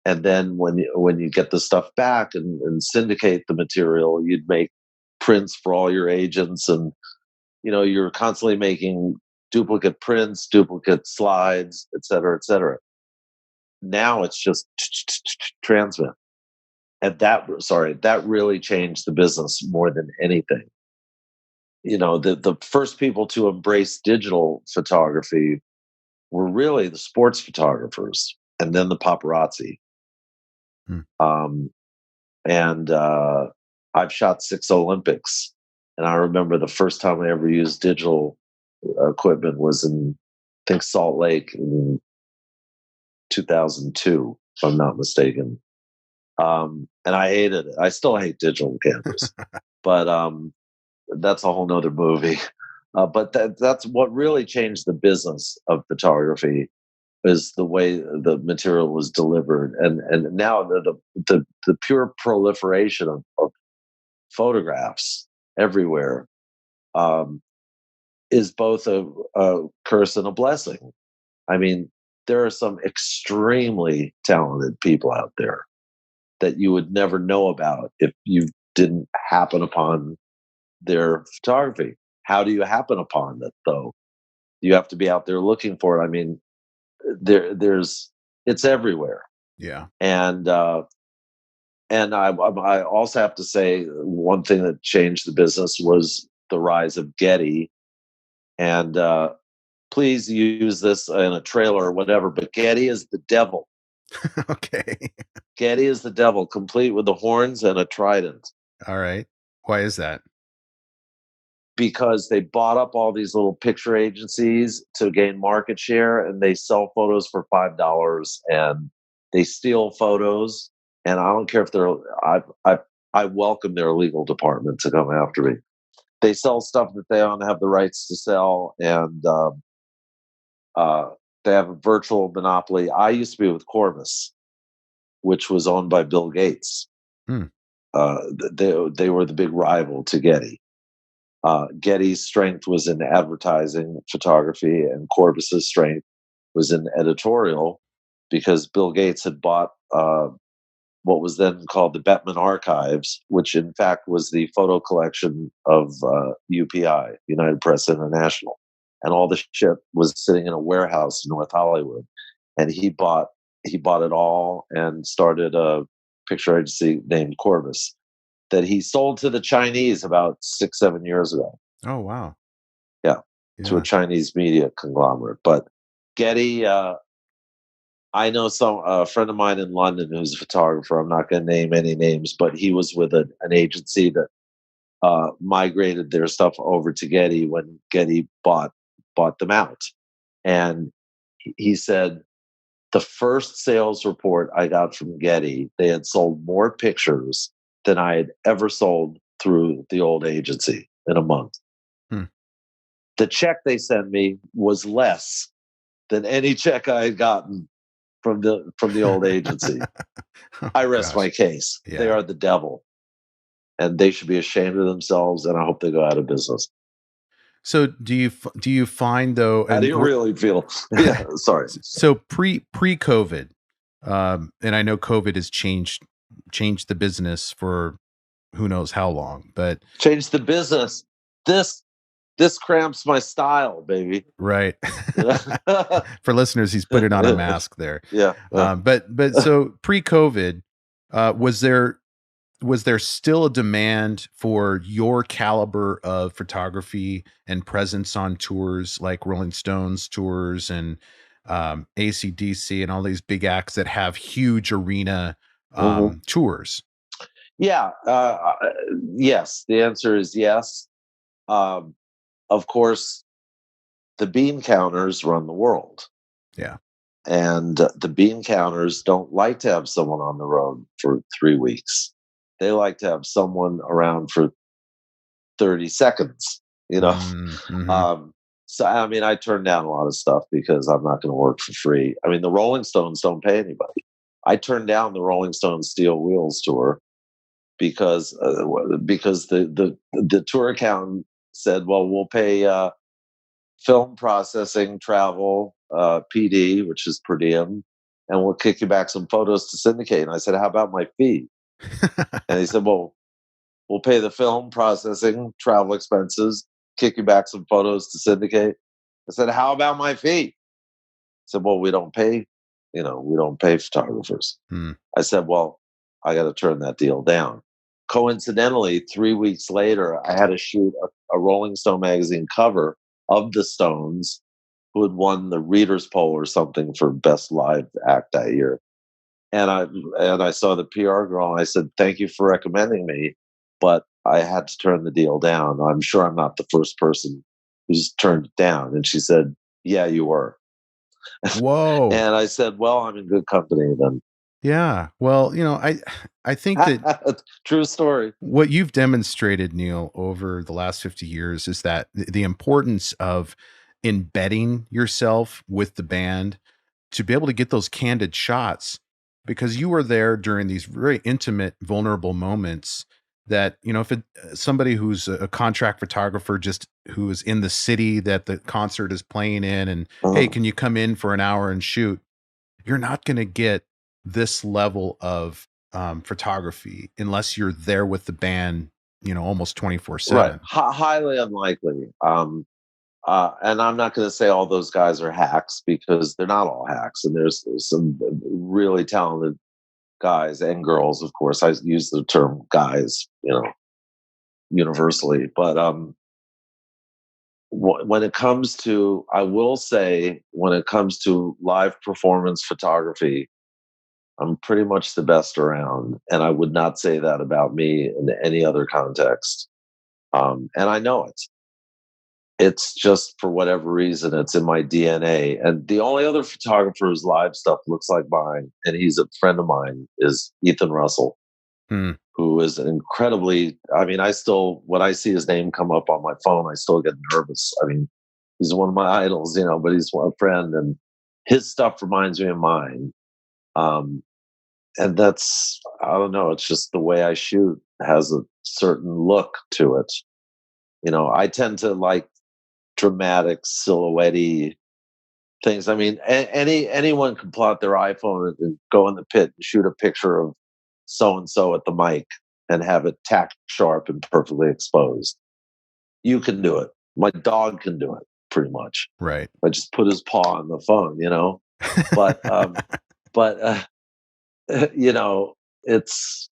Speaker 1: And then when you get the stuff back and syndicate the material, you'd make prints for all your agents, and you're constantly making duplicate prints, duplicate slides, et cetera, et cetera. Now it's just transmit. And that really changed the business more than anything. The first people to embrace digital photography were really the sports photographers, and then the paparazzi. And I've shot 6 Olympics, and I remember the first time I ever used digital equipment was in, I think, Salt Lake in 2002, if I'm not mistaken. And I hated it. I still hate digital cameras, but that's a whole nother movie. But that's what really changed the business of photography, is the way the material was delivered, and now the pure proliferation of photographs everywhere is both a curse and a blessing. I mean, there are some extremely talented people out there that you would never know about if you didn't happen upon their photography. How do you happen upon it, though? You have to be out there looking for it. I mean, it's everywhere.
Speaker 2: Yeah.
Speaker 1: And I also have to say, one thing that changed the business was the rise of Getty. And please use this in a trailer or whatever, but Getty is the devil.
Speaker 2: Okay.
Speaker 1: Getty is the devil, complete with the horns and a trident.
Speaker 2: All right. Why is that?
Speaker 1: Because they bought up all these little picture agencies to gain market share, and they sell photos for $5, and they steal photos. And I don't care if I welcome their legal department to come after me. They sell stuff that they don't have the rights to sell, and they have a virtual monopoly. I used to be with Corvus, which was owned by Bill Gates. They were the big rival to Getty. Getty's strength was in advertising photography, and Corvus's strength was in editorial, because Bill Gates had bought what was then called the Bettman Archives, which in fact was the photo collection of UPI, United Press International. And all the shit was sitting in a warehouse in North Hollywood. And he bought it all and started a picture agency named Corvus that he sold to the Chinese about 6-7 years ago.
Speaker 2: Oh, wow.
Speaker 1: Yeah. To a Chinese media conglomerate. But Getty, I know a friend of mine in London who's a photographer. I'm not going to name any names, but he was with an agency that migrated their stuff over to Getty when Getty bought them out. And he said, the first sales report I got from Getty, they had sold more pictures than I had ever sold through the old agency in a month. The check they sent me was less than any check I had gotten from the old agency. I rest my case. Yeah. They are the devil, and they should be ashamed of themselves, and I hope they go out of business.
Speaker 2: So do you find, though?
Speaker 1: How do you really feel? Yeah, sorry.
Speaker 2: So pre-COVID, and I know COVID has changed the business for who knows how long, but
Speaker 1: changed the business. This cramps my style, baby.
Speaker 2: Right. For listeners, he's putting on a mask there.
Speaker 1: Yeah.
Speaker 2: But so pre-COVID, was there still a demand for your caliber of photography and presence on tours like Rolling Stones tours and AC/DC and all these big acts that have huge arena tours?
Speaker 1: Yeah. Yes. The answer is yes. Of course, the bean counters run the world.
Speaker 2: Yeah.
Speaker 1: And the bean counters don't like to have someone on the road for 3 weeks. They like to have someone around for 30 seconds, So, I mean, I turned down a lot of stuff because I'm not going to work for free. I mean, the Rolling Stones don't pay anybody. I turned down the Rolling Stones Steel Wheels tour because the tour accountant said, "Well, we'll pay film processing, travel, PD, which is per diem, and we'll kick you back some photos to syndicate." And I said, "How about my fee?" And he said, "Well, we'll pay the film processing, travel expenses, kick you back some photos to syndicate." I said, "How about my fee?" He said, "Well, we don't pay, we don't pay photographers."
Speaker 2: Hmm.
Speaker 1: I said, "Well, I got to turn that deal down." Coincidentally, 3 weeks later, I had to shoot a Rolling Stone magazine cover of the Stones, who had won the Readers Poll or something for best live act that year. And I saw the PR girl and I said, "Thank you for recommending me, but I had to turn the deal down. I'm sure I'm not the first person who's turned it down." And she said, "Yeah, you were."
Speaker 2: Whoa.
Speaker 1: And I said, "Well, I'm in good company then."
Speaker 2: Yeah. Well, I think that
Speaker 1: True story.
Speaker 2: what you've demonstrated, Neal, over the last 50 years is that the importance of embedding yourself with the band to be able to get those candid shots, because you were there during these very intimate, vulnerable moments that, if somebody who's a contract photographer, just who is in the city that the concert is playing in, and hey,
Speaker 1: Uh,
Speaker 2: can you come in for an hour and shoot? You're not going to get this level of photography unless you're there with the band, almost 24
Speaker 1: right.
Speaker 2: 7.
Speaker 1: Highly unlikely. And I'm not going to say all those guys are hacks because they're not all hacks. And there's some really talented guys and girls, of course. I use the term guys, universally. But when it comes to, I will say, when it comes to live performance photography, I'm pretty much the best around. And I would not say that about me in any other context. And I know it. It's just for whatever reason, it's in my DNA. And the only other photographer whose live stuff looks like mine, and he's a friend of mine, is Ethan Russell,
Speaker 2: Hmm.
Speaker 1: who is incredibly, I mean, when I see his name come up on my phone, I still get nervous. I mean, he's one of my idols, but he's a friend, and his stuff reminds me of mine. Um, and I don't know, it's just the way I shoot has a certain look to it. I tend to like dramatic, silhouette things. I mean, anyone can pull out their iPhone and go in the pit and shoot a picture of so and so at the mic and have it tack sharp and perfectly exposed. You can do it. My dog can do it pretty much.
Speaker 2: Right.
Speaker 1: I just put his paw on the phone, But but it's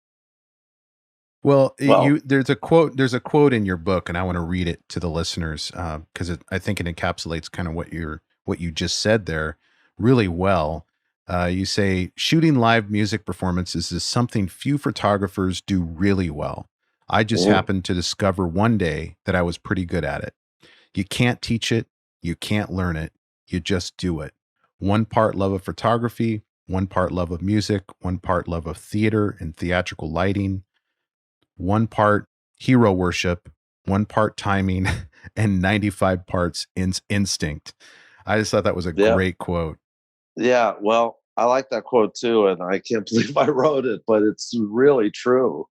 Speaker 2: Well,
Speaker 1: well,
Speaker 2: there's a quote in your book, and I want to read it to the listeners because I think it encapsulates kind of what you just said there really well. You say shooting live music performances is something few photographers do really well. I just
Speaker 1: mm,
Speaker 2: happened to discover one day that I was pretty good at it. You can't teach it, you can't learn it, you just do it. One part love of photography, one part love of music, one part love of theater and theatrical lighting, one part hero worship, one part timing, and 95 parts instinct. I just thought that was a
Speaker 1: yeah,
Speaker 2: great quote.
Speaker 1: yeah. Well, I like that quote too, and I can't believe I wrote it, but it's really true.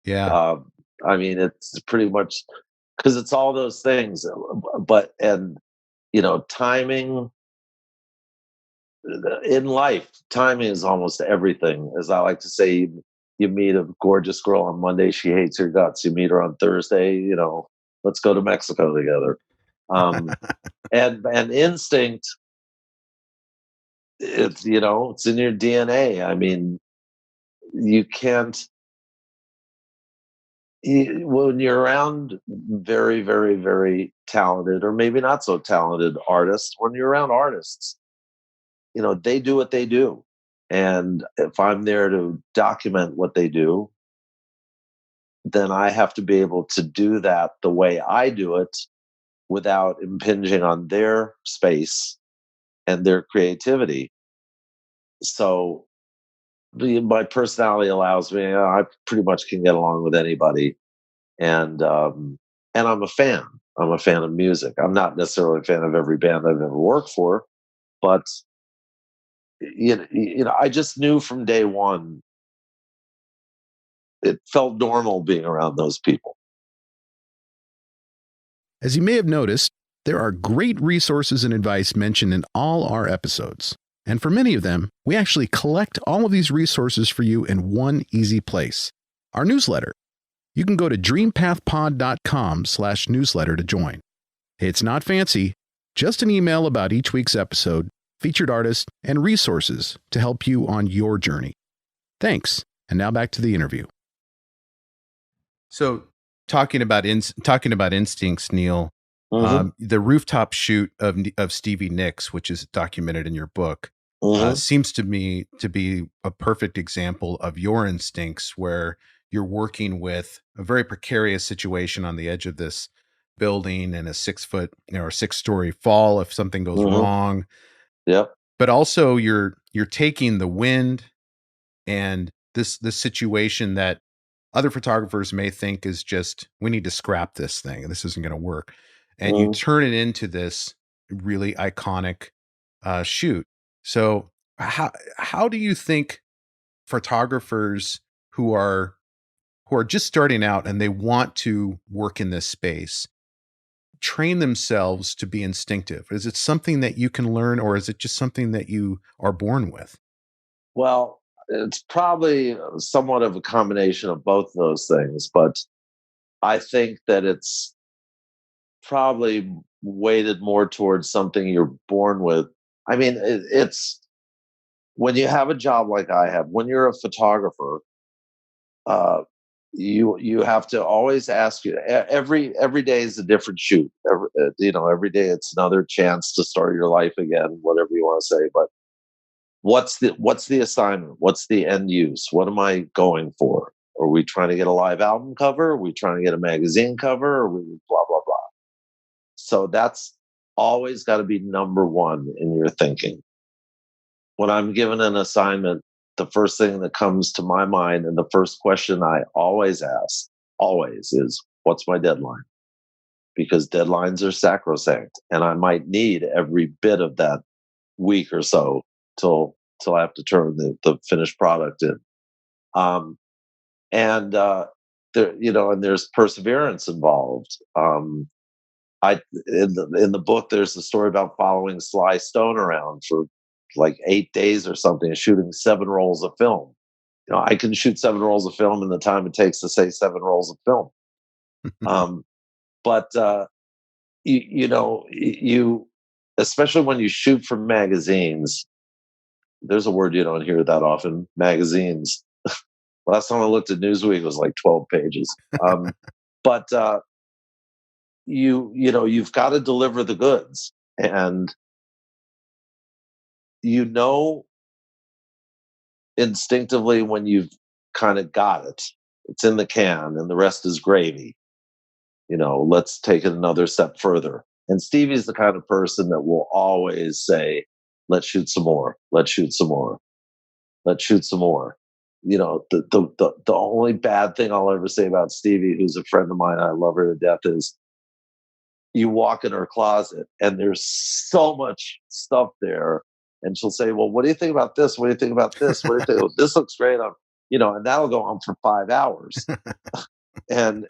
Speaker 2: Yeah.
Speaker 1: Um, I mean, it's pretty much because it's all those things, and timing in life. Timing is almost everything. As I like to say, you meet a gorgeous girl on Monday, she hates your guts. You meet her on Thursday, let's go to Mexico together. Um, and instinct, it's in your DNA. I mean, you can't when you're around very, very, very talented, or maybe not so talented artists, when you're around artists, they do what they do. And if I'm there to document what they do, then I have to be able to do that the way I do it without impinging on their space and their creativity. So my personality allows me, I pretty much can get along with anybody. And I'm a fan. I'm a fan of music. I'm not necessarily a fan of every band I've ever worked for, but I just knew from day one it felt normal being around those people.
Speaker 2: As you may have noticed, there are great resources and advice mentioned in all our episodes. And for many of them, we actually collect all of these resources for you in one easy place, our newsletter. You can go to dreampathpod.com/newsletter to join. It's not fancy, just an email about each week's episode, featured artists, and resources to help you on your journey. Thanks. And now back to the interview. So, talking about instincts, Neal, the rooftop shoot of Stevie Nicks, which is documented in your book, seems to me to be a perfect example of your instincts, where you're working with a very precarious situation on the edge of this building and a 6-foot or 6-story fall if something goes wrong.
Speaker 1: Yep.
Speaker 2: But also you're taking the wind and this situation that other photographers may think is just, we need to scrap this thing. This isn't going to work. And you turn it into this really iconic shoot. So how do you think photographers who are just starting out and they want to work in this space train themselves to be instinctive? Is it something that you can learn, or is it just something that you are born with?
Speaker 1: Well, it's probably somewhat of a combination of both those things, but I think that it's probably weighted more towards something you're born with. I mean, it's when you have a job like I have, when you're a photographer, you have to always ask you, every day is a different shoot. Every day it's another chance to start your life again, whatever you want to say. But what's the assignment? What's the end use? What am I going for? Are we trying to get a live album cover? Are we trying to get a magazine cover? Are we blah blah blah? So that's always got to be number one in your thinking. When I'm given an assignment, the first thing that comes to my mind and the first question I always ask, is, what's my deadline? Because deadlines are sacrosanct, and I might need every bit of that week or so till I have to turn the finished product in. And there's perseverance involved. In the book, there's a story about following Sly Stone around for like 8 days or something, shooting 7 rolls of film. I can shoot 7 rolls of film in the time it takes to say 7 rolls of film. But you, especially when you shoot for magazines, there's a word you don't hear that often, magazines. Last time I looked at Newsweek, it was like 12 pages. But you've got to deliver the goods, and instinctively when you've kind of got it, it's in the can and the rest is gravy. Let's take it another step further. And Stevie's the kind of person that will always say, let's shoot some more. Let's shoot some more. Let's shoot some more. The only bad thing I'll ever say about Stevie, who's a friend of mine, I love her to death, is you walk in her closet and there's so much stuff there. And she'll say, well, what do you think about this? What do you think about this? What do you think? This looks great. And that'll go on for 5 hours. and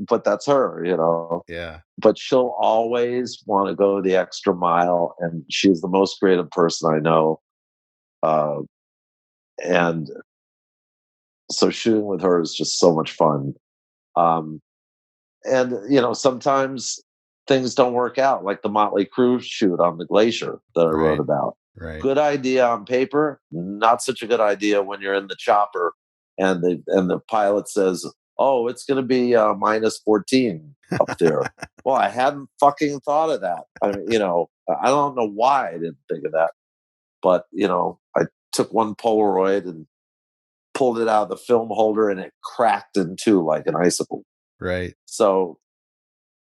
Speaker 1: but that's her,
Speaker 2: Yeah.
Speaker 1: But she'll always want to go the extra mile. And she's the most creative person I know. And so shooting with her is just so much fun. And sometimes things don't work out, like the Motley Crue shoot on the glacier that I wrote about.
Speaker 2: Right.
Speaker 1: Good idea on paper, not such a good idea when you're in the chopper and the pilot says, oh, it's going to be minus 14 up there. Well, I hadn't fucking thought of that. I don't know why I didn't think of that. But, I took one Polaroid and pulled it out of the film holder and it cracked in two like an icicle.
Speaker 2: Right.
Speaker 1: So,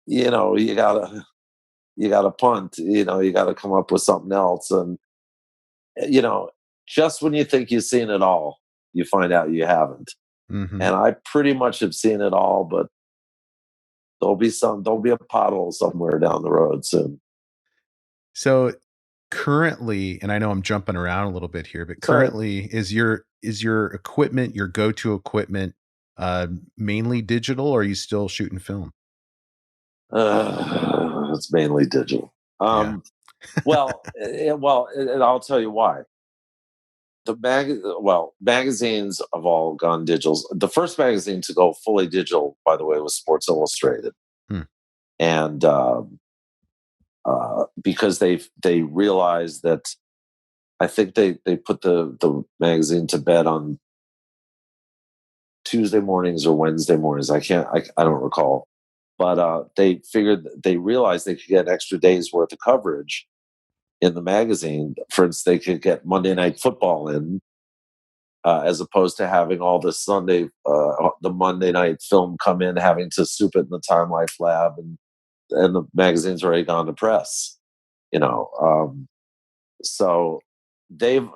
Speaker 1: you gotta punt, you gotta come up with something else. And, just when you think you've seen it all, you find out you haven't. And I pretty much have seen it all, but there'll be a pothole somewhere down the road soon.
Speaker 2: So currently, and I know I'm jumping around a little bit here, but
Speaker 1: Sorry.
Speaker 2: currently is your equipment, your go-to equipment, mainly digital, or are you still shooting film?
Speaker 1: It's mainly digital.
Speaker 2: Yeah.
Speaker 1: And I'll tell you why. Magazines have all gone digital. The first magazine to go fully digital, by the way, was Sports Illustrated,
Speaker 2: Hmm.
Speaker 1: and because they realized that, I think they put the magazine to bed on Tuesday mornings or Wednesday mornings. I don't recall, but they realized they could get an extra day's worth of coverage in the magazine. For instance, they could get Monday Night Football in, as opposed to having all the Monday night film come in, having to soup it in the Time Life lab, and the magazine's already gone to press. You know, so they've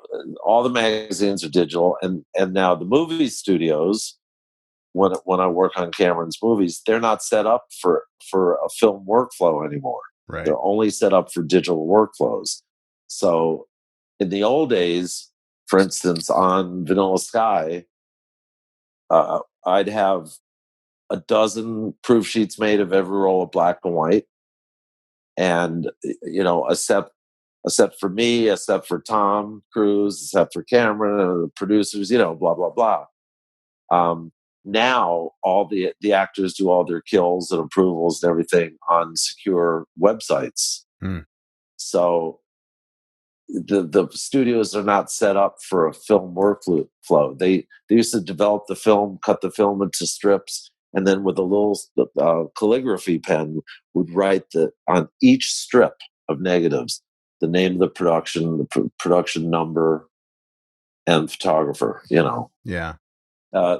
Speaker 1: all the magazines are digital, and now the movie studios. When I work on Cameron's movies, they're not set up for a film workflow anymore.
Speaker 2: Right.
Speaker 1: They're only set up for digital workflows. So in the old days, for instance, on Vanilla Sky, I'd have a dozen proof sheets made of every roll of black and white, and except for me, except for Tom Cruise, except for Cameron and the producers, blah blah blah. Now all the actors do all their kills and approvals and everything on secure websites.
Speaker 2: Hmm.
Speaker 1: So the studios are not set up for a film workflow. They used to develop the film, cut the film into strips, and then with a little calligraphy pen would write on each strip of negatives the name of the production, the production number, and photographer.
Speaker 2: Yeah.
Speaker 1: Uh,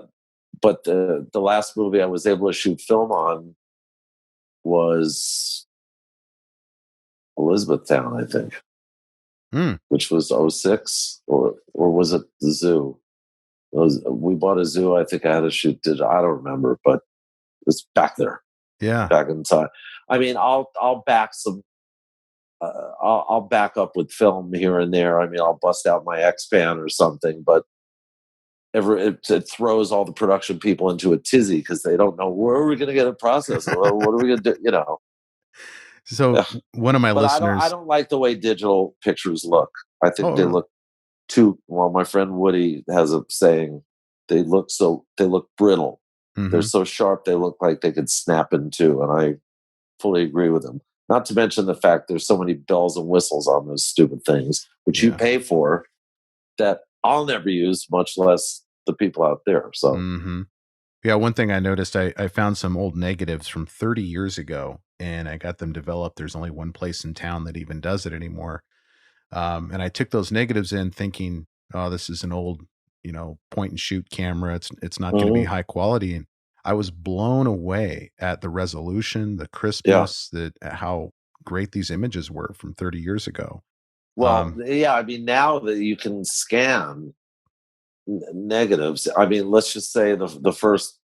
Speaker 1: but the last movie I was able to shoot film on was Elizabethtown, I think,
Speaker 2: Hmm.
Speaker 1: which was '06, or was it the zoo? We bought a zoo. I think I had to shoot digital. I don't remember, but it's back there,
Speaker 2: Yeah.
Speaker 1: back in time. I mean, I'll back some. I'll back up with film here and there. I mean, I'll bust out my X-Pan or something, but it throws all the production people into a tizzy because they don't know where are we going to get it processed. What are we going to do?
Speaker 2: So one of my
Speaker 1: But I
Speaker 2: listeners,
Speaker 1: don't like the way digital pictures look. I think
Speaker 2: oh,
Speaker 1: they
Speaker 2: really?
Speaker 1: look too well. My friend Woody has a saying, they look brittle. They're
Speaker 2: Mm-hmm.
Speaker 1: so sharp they look like they could snap in two, and I fully agree with him. Not to mention the fact there's so many bells and whistles on those stupid things, which you
Speaker 2: Yeah.
Speaker 1: pay for, that I'll never use, much less the people out there. So
Speaker 2: Mm-hmm. Yeah, one thing I noticed, I found some old negatives from 30 years ago, and I got them developed. There's only one place in town that even does it anymore. And I took those negatives in thinking, oh, this is an old, point and shoot camera. It's not going to be
Speaker 1: mhm.
Speaker 2: high quality. And I was blown away at the resolution, the
Speaker 1: Yeah.
Speaker 2: crispness, how great these images were from 30 years ago.
Speaker 1: Well, yeah. I mean, now that you can scan negatives, I mean, let's just say the first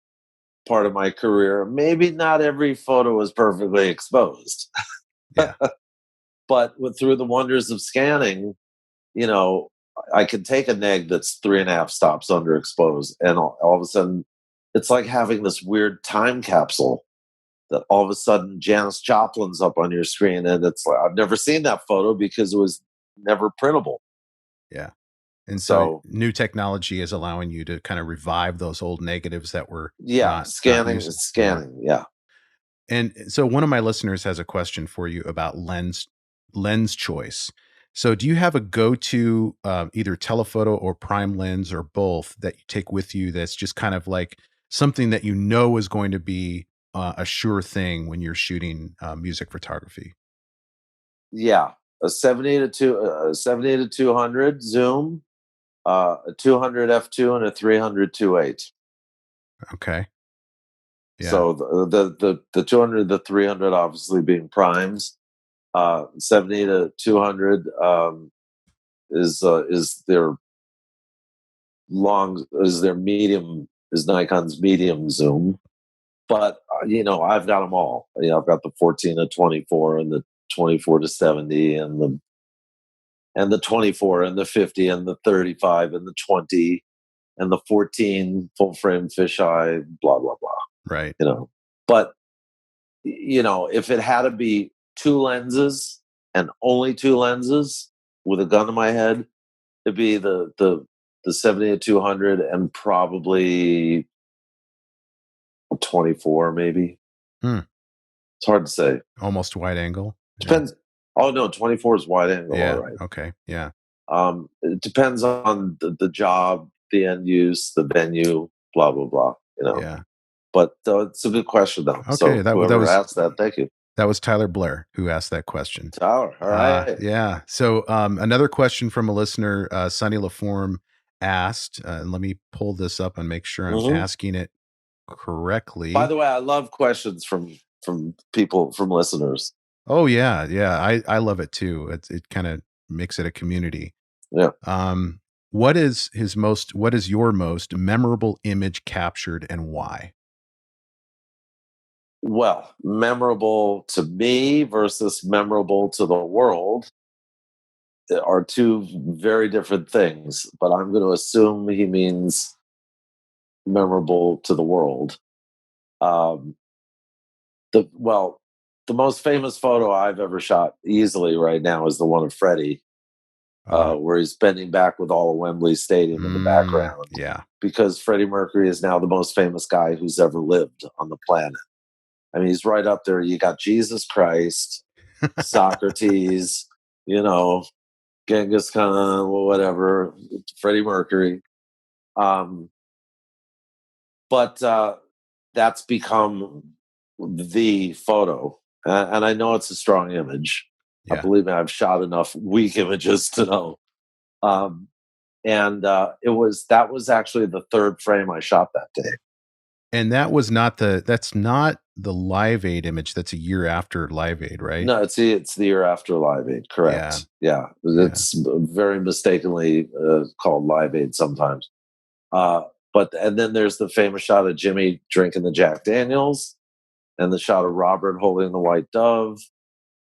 Speaker 1: part of my career, maybe not every photo was perfectly exposed,
Speaker 2: Yeah.
Speaker 1: through the wonders of scanning, you know, I can take a neg that's 3.5 stops underexposed, and all of a sudden, it's like having this weird time capsule that all of a sudden Janis Joplin's up on your screen, and it's like I've never seen that photo because it was never printable.
Speaker 2: Yeah. And so
Speaker 1: So
Speaker 2: new technology is allowing you to kind of revive those old negatives that were
Speaker 1: yeah,
Speaker 2: not used. Yeah.
Speaker 1: scanning, yeah.
Speaker 2: And so one of my listeners has a question for you about lens choice. So do you have a go-to either telephoto or prime lens or both that you take with you that's just kind of like something that you know is going to be a sure thing when you're shooting music photography?
Speaker 1: Yeah, a 70 to 200 zoom, a 200 f2, and a 300 2.8.
Speaker 2: Okay. Yeah.
Speaker 1: So the 200, the 300 obviously being primes. 70 to 200 is their medium, is Nikon's medium zoom. But I've got them all. I've got the 14 to 24 and the 24 to 70 and the 24 and the 50 and the 35 and the 20 and the 14 full frame fisheye, blah blah blah.
Speaker 2: Right.
Speaker 1: But if it had to be two lenses and only two lenses with a gun to my head, it'd be the 70 to 200 and probably 24 maybe. It's hard to say.
Speaker 2: Almost wide angle.
Speaker 1: Depends. Oh no, 24 is wide angle.
Speaker 2: Yeah.
Speaker 1: All right.
Speaker 2: Okay. Yeah.
Speaker 1: It depends on the job, the end use, the venue, blah blah blah.
Speaker 2: Yeah.
Speaker 1: But it's a good question though.
Speaker 2: Okay,
Speaker 1: So
Speaker 2: that
Speaker 1: whoever
Speaker 2: was
Speaker 1: asked that, thank you.
Speaker 2: That was Tyler Blair who asked that question.
Speaker 1: Tyler, all right.
Speaker 2: Yeah. So another question from a listener, Sonny LaForme asked, and let me pull this up and make sure I'm asking it correctly.
Speaker 1: By the way, I love questions from people, from listeners.
Speaker 2: Oh yeah, yeah. I love it too. It kind of makes it a community.
Speaker 1: Yeah.
Speaker 2: What is your most memorable image captured and why?
Speaker 1: Well, memorable to me versus memorable to the world are two very different things, but I'm going to assume he means memorable to the world. The most famous photo I've ever shot easily right now is the one of Freddie, where he's bending back with all of Wembley Stadium in the background.
Speaker 2: Yeah. Because
Speaker 1: Freddie Mercury is now the most famous guy who's ever lived on the planet. I mean, he's right up there. You got Jesus Christ, Socrates, Genghis Khan, whatever, Freddie Mercury. But that's become the photo. And I know it's a strong image.
Speaker 2: Yeah.
Speaker 1: Believe me, I've shot enough weak images to know. That was actually the third frame I shot that day.
Speaker 2: And that's not the Live Aid image. That's a year after Live Aid, right?
Speaker 1: No, it's the year after Live Aid. Correct. Yeah. It's very mistakenly called Live Aid sometimes. And then there's the famous shot of Jimmy drinking the Jack Daniels, and the shot of Robert holding the white dove,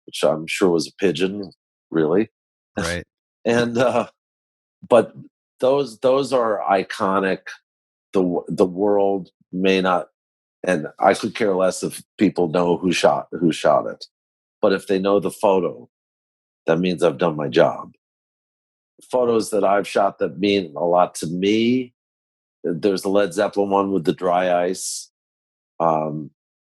Speaker 1: which I'm sure was a pigeon, really.
Speaker 2: Right.
Speaker 1: And but those are iconic. The world may not, and I could care less if people know who shot it. But if they know the photo, that means I've done my job. Photos that I've shot that mean a lot to me, there's the Led Zeppelin one with the dry ice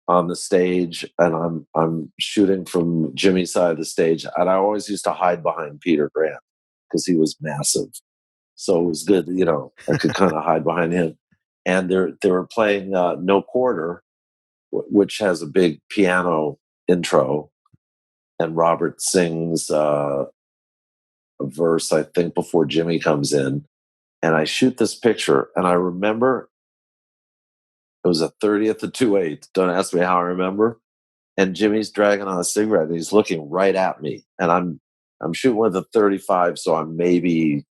Speaker 1: on the stage, and I'm shooting from Jimmy's side of the stage, and I always used to hide behind Peter Grant because he was massive. So it was good, I could kind of hide behind him. And they were playing No Quarter, which has a big piano intro, and Robert sings a verse, I think, before Jimmy comes in. And I shoot this picture, and I remember it was a 30th to 2/8. Don't ask me how I remember. And Jimmy's dragging on a cigarette, and he's looking right at me. And I'm shooting with a 35, so I'm maybe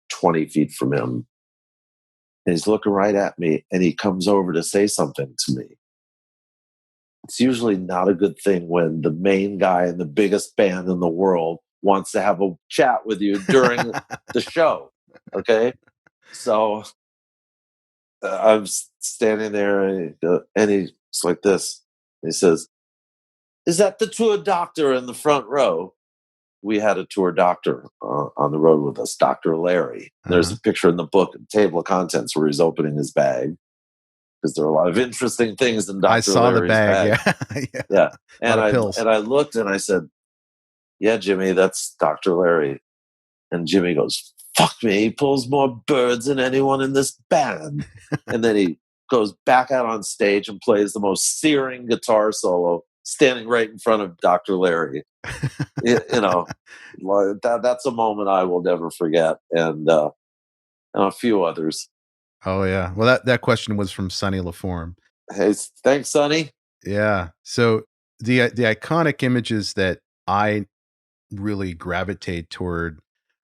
Speaker 1: 20 feet from him. And he's looking right at me, and he comes over to say something to me. It's usually not a good thing when the main guy in the biggest band in the world wants to have a chat with you during the show. Okay? So I'm standing there, and he's like this. He says, "Is that the tour doctor in the front row?" We had a tour doctor on the road with us, Dr. Larry. There's a picture in the book, table of contents, where he's opening his bag, because there are a lot of interesting things in Dr.
Speaker 2: I saw
Speaker 1: Larry's
Speaker 2: the bag.
Speaker 1: Yeah. And
Speaker 2: pills.
Speaker 1: I looked and I said, "Yeah, Jimmy, that's Dr. Larry." And Jimmy goes, "Fuck me, he pulls more birds than anyone in this band." And then he goes back out on stage and plays the most searing guitar solo, standing right in front of Dr. Larry. That's a moment I will never forget, and a few others.
Speaker 2: Oh yeah. Well, that question was from Sonny LaForme.
Speaker 1: Hey, thanks, Sonny.
Speaker 2: Yeah. So the iconic images that I really gravitate toward,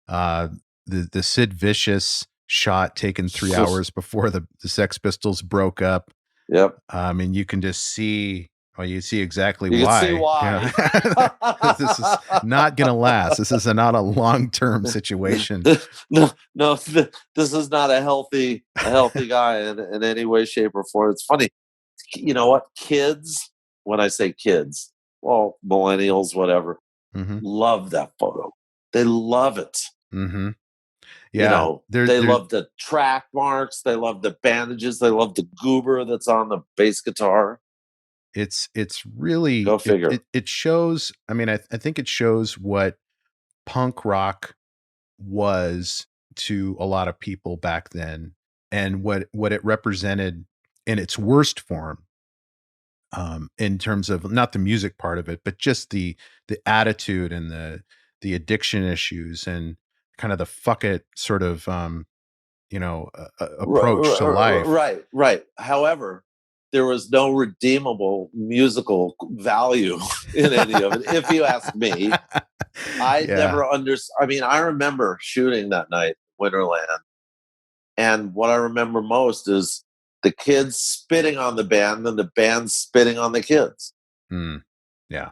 Speaker 2: the Sid Vicious shot taken 3 hours before the Sex Pistols broke up.
Speaker 1: Yep.
Speaker 2: And you can just see, well, you see exactly
Speaker 1: You can see
Speaker 2: why.
Speaker 1: why.
Speaker 2: This is not going to last. This is not a long-term situation.
Speaker 1: No, this is not a healthy guy in any way, shape, or form. It's funny. You know what? Kids, when I say kids, well, millennials, whatever, love that photo. They love it.
Speaker 2: Mm-hmm.
Speaker 1: You
Speaker 2: Yeah.
Speaker 1: know, they love the track marks. They love the bandages. They love the goober that's on the bass guitar.
Speaker 2: It's really,
Speaker 1: Go figure.
Speaker 2: it shows, I mean, I think it shows what punk rock was to a lot of people back then, and what it represented in its worst form, in terms of not the music part of it, but just the attitude and the addiction issues and kind of the fuck it sort of, approach to life.
Speaker 1: Right. However, there was no redeemable musical value in any of it, if you ask me. I never understood. I mean, I remember shooting that night, Winterland, and what I remember most is the kids spitting on the band and the band spitting on the kids.
Speaker 2: Yeah.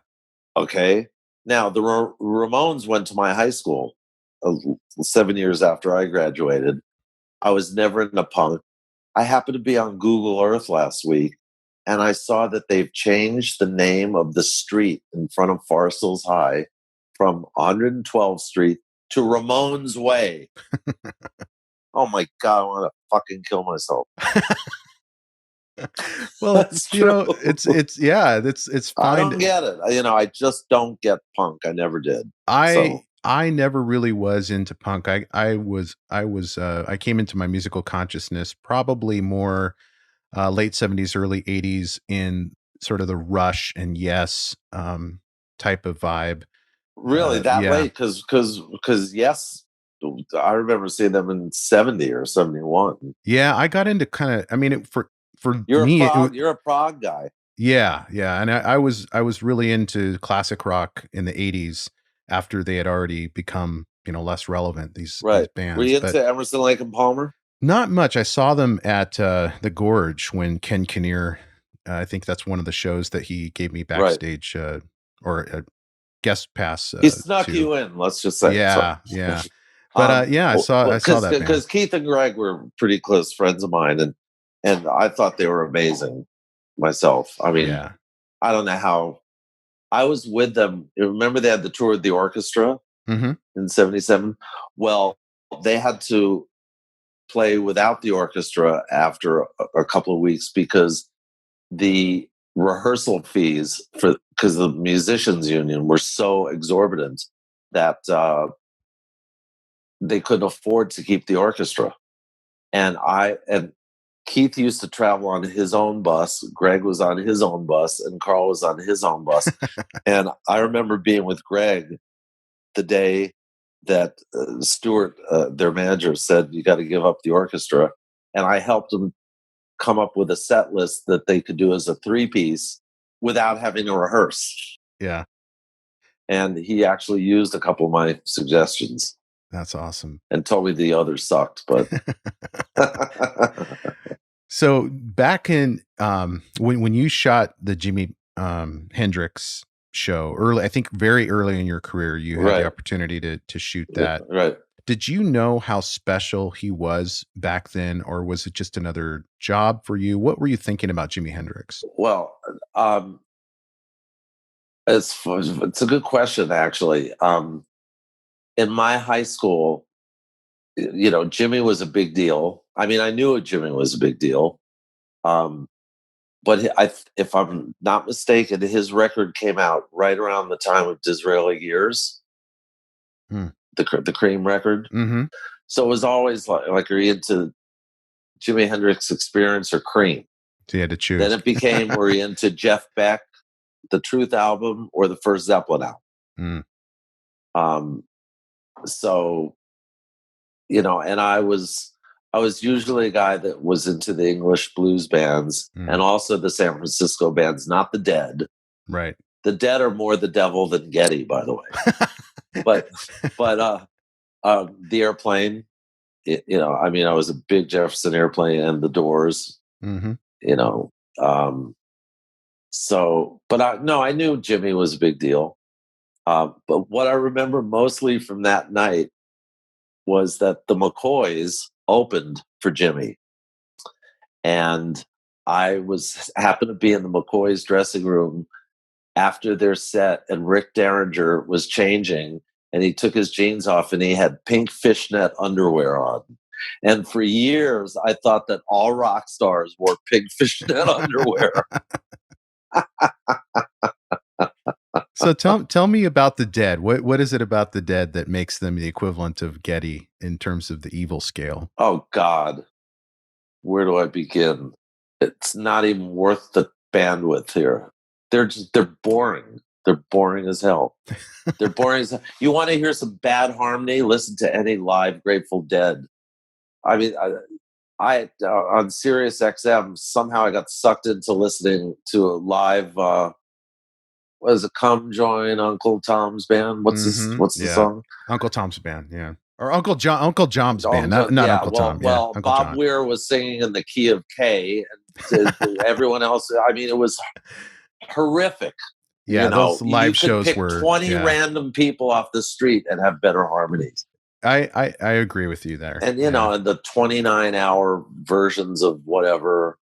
Speaker 1: Okay. Now, the Ramones went to my high school 7 years after I graduated. I was never into punk. I happened to be on Google Earth last week, and I saw that they've changed the name of the street in front of Forest Hills High from 112th Street to Ramones Way. Oh my God, I want to fucking kill myself.
Speaker 2: Well, it's fine.
Speaker 1: I don't get it. I just don't get punk. I never did.
Speaker 2: I never really was into punk. I came into my musical consciousness probably more late 70s, early 80s in sort of the Rush and Yes type of vibe.
Speaker 1: Really, that way? Because Yes, I remember seeing them in 70 or 71.
Speaker 2: Yeah, I got into kind of, I mean, for
Speaker 1: you're
Speaker 2: me,
Speaker 1: you're a prog guy.
Speaker 2: Yeah. And I was really into classic rock in the 80s after they had already become, less relevant, these bands.
Speaker 1: Were you into Emerson, Lake and Palmer?
Speaker 2: Not much. I saw them at the Gorge when Ken Kinnear, I think that's one of the shows that he gave me backstage or a guest pass.
Speaker 1: He snuck you in, let's just say.
Speaker 2: Yeah. But I saw that
Speaker 1: because Keith and Greg were pretty close friends of mine, and I thought they were amazing myself. I mean, I don't know how I was with them. Remember they had the tour of the orchestra in 77? Well, they had to play without the orchestra after a couple of weeks because the rehearsal fees because the musicians union were so exorbitant that they couldn't afford to keep the orchestra. And Keith used to travel on his own bus. Greg was on his own bus, and Carl was on his own bus. And I remember being with Greg the day that Stuart, their manager, said, "You got to give up the orchestra." And I helped him come up with a set list that they could do as a 3-piece without having to rehearse.
Speaker 2: Yeah.
Speaker 1: And he actually used a couple of my suggestions.
Speaker 2: That's awesome.
Speaker 1: And told me the others sucked, but
Speaker 2: So back in when you shot the Jimi Hendrix show early, I think very early in your career, you had the opportunity to shoot that.
Speaker 1: Right.
Speaker 2: Did you know how special he was back then, or was it just another job for you? What were you thinking about Jimi Hendrix?
Speaker 1: Well, it's a good question, actually. In my high school, Jimmy was a big deal. I mean, I knew Jimmy was a big deal. But if I'm not mistaken, his record came out right around the time of Disraeli Years, the Cream record.
Speaker 2: Mm-hmm.
Speaker 1: So it was always like, are you into Jimi Hendrix Experience or Cream?
Speaker 2: So you had to choose.
Speaker 1: Then it became, were you into Jeff Beck, the Truth album, or the first Zeppelin album? So, and I was usually a guy that was into the English blues bands and also the San Francisco bands, not the Dead.
Speaker 2: Right.
Speaker 1: The Dead are more the devil than Getty, by the way. but the Airplane, I mean, I was a big Jefferson Airplane and the Doors, I knew Jimmy was a big deal. But what I remember mostly from that night was that the McCoys opened for Jimmy. And I happened to be in the McCoys dressing room after their set, and Rick Derringer was changing, and he took his jeans off and he had pink fishnet underwear on. And for years, I thought that all rock stars wore pink fishnet underwear.
Speaker 2: So tell me about the Dead. What is it about the Dead that makes them the equivalent of Getty in terms of the evil scale?
Speaker 1: Oh God, where do I begin? It's not even worth the bandwidth here. They're boring. They're boring as hell. They're boring as hell. You want to hear some bad harmony? Listen to any live Grateful Dead. I mean, I on Sirius XM, somehow I got sucked into listening to a live, what is it, Come Join Uncle Tom's Band? What's the song?
Speaker 2: Uncle Tom's Band, yeah. Or Uncle John's Band, not Uncle Tom.
Speaker 1: Well,
Speaker 2: Uncle
Speaker 1: Bob
Speaker 2: John.
Speaker 1: Weir was singing in the key of K, and everyone else, I mean, it was horrific.
Speaker 2: Yeah, those live shows
Speaker 1: pick
Speaker 2: were
Speaker 1: 20 random people off the street and have better harmonies.
Speaker 2: I agree with you there.
Speaker 1: And and the 29-hour versions of whatever.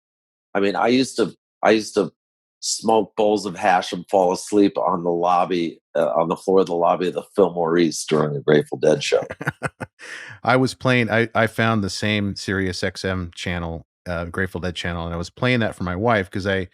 Speaker 1: I mean, I used to smoke bowls of hash and fall asleep on the lobby, on the floor of the lobby of the Fillmore East during a Grateful Dead show.
Speaker 2: I was playing. I found the same Sirius XM channel, Grateful Dead channel, and I was playing that for my wife because I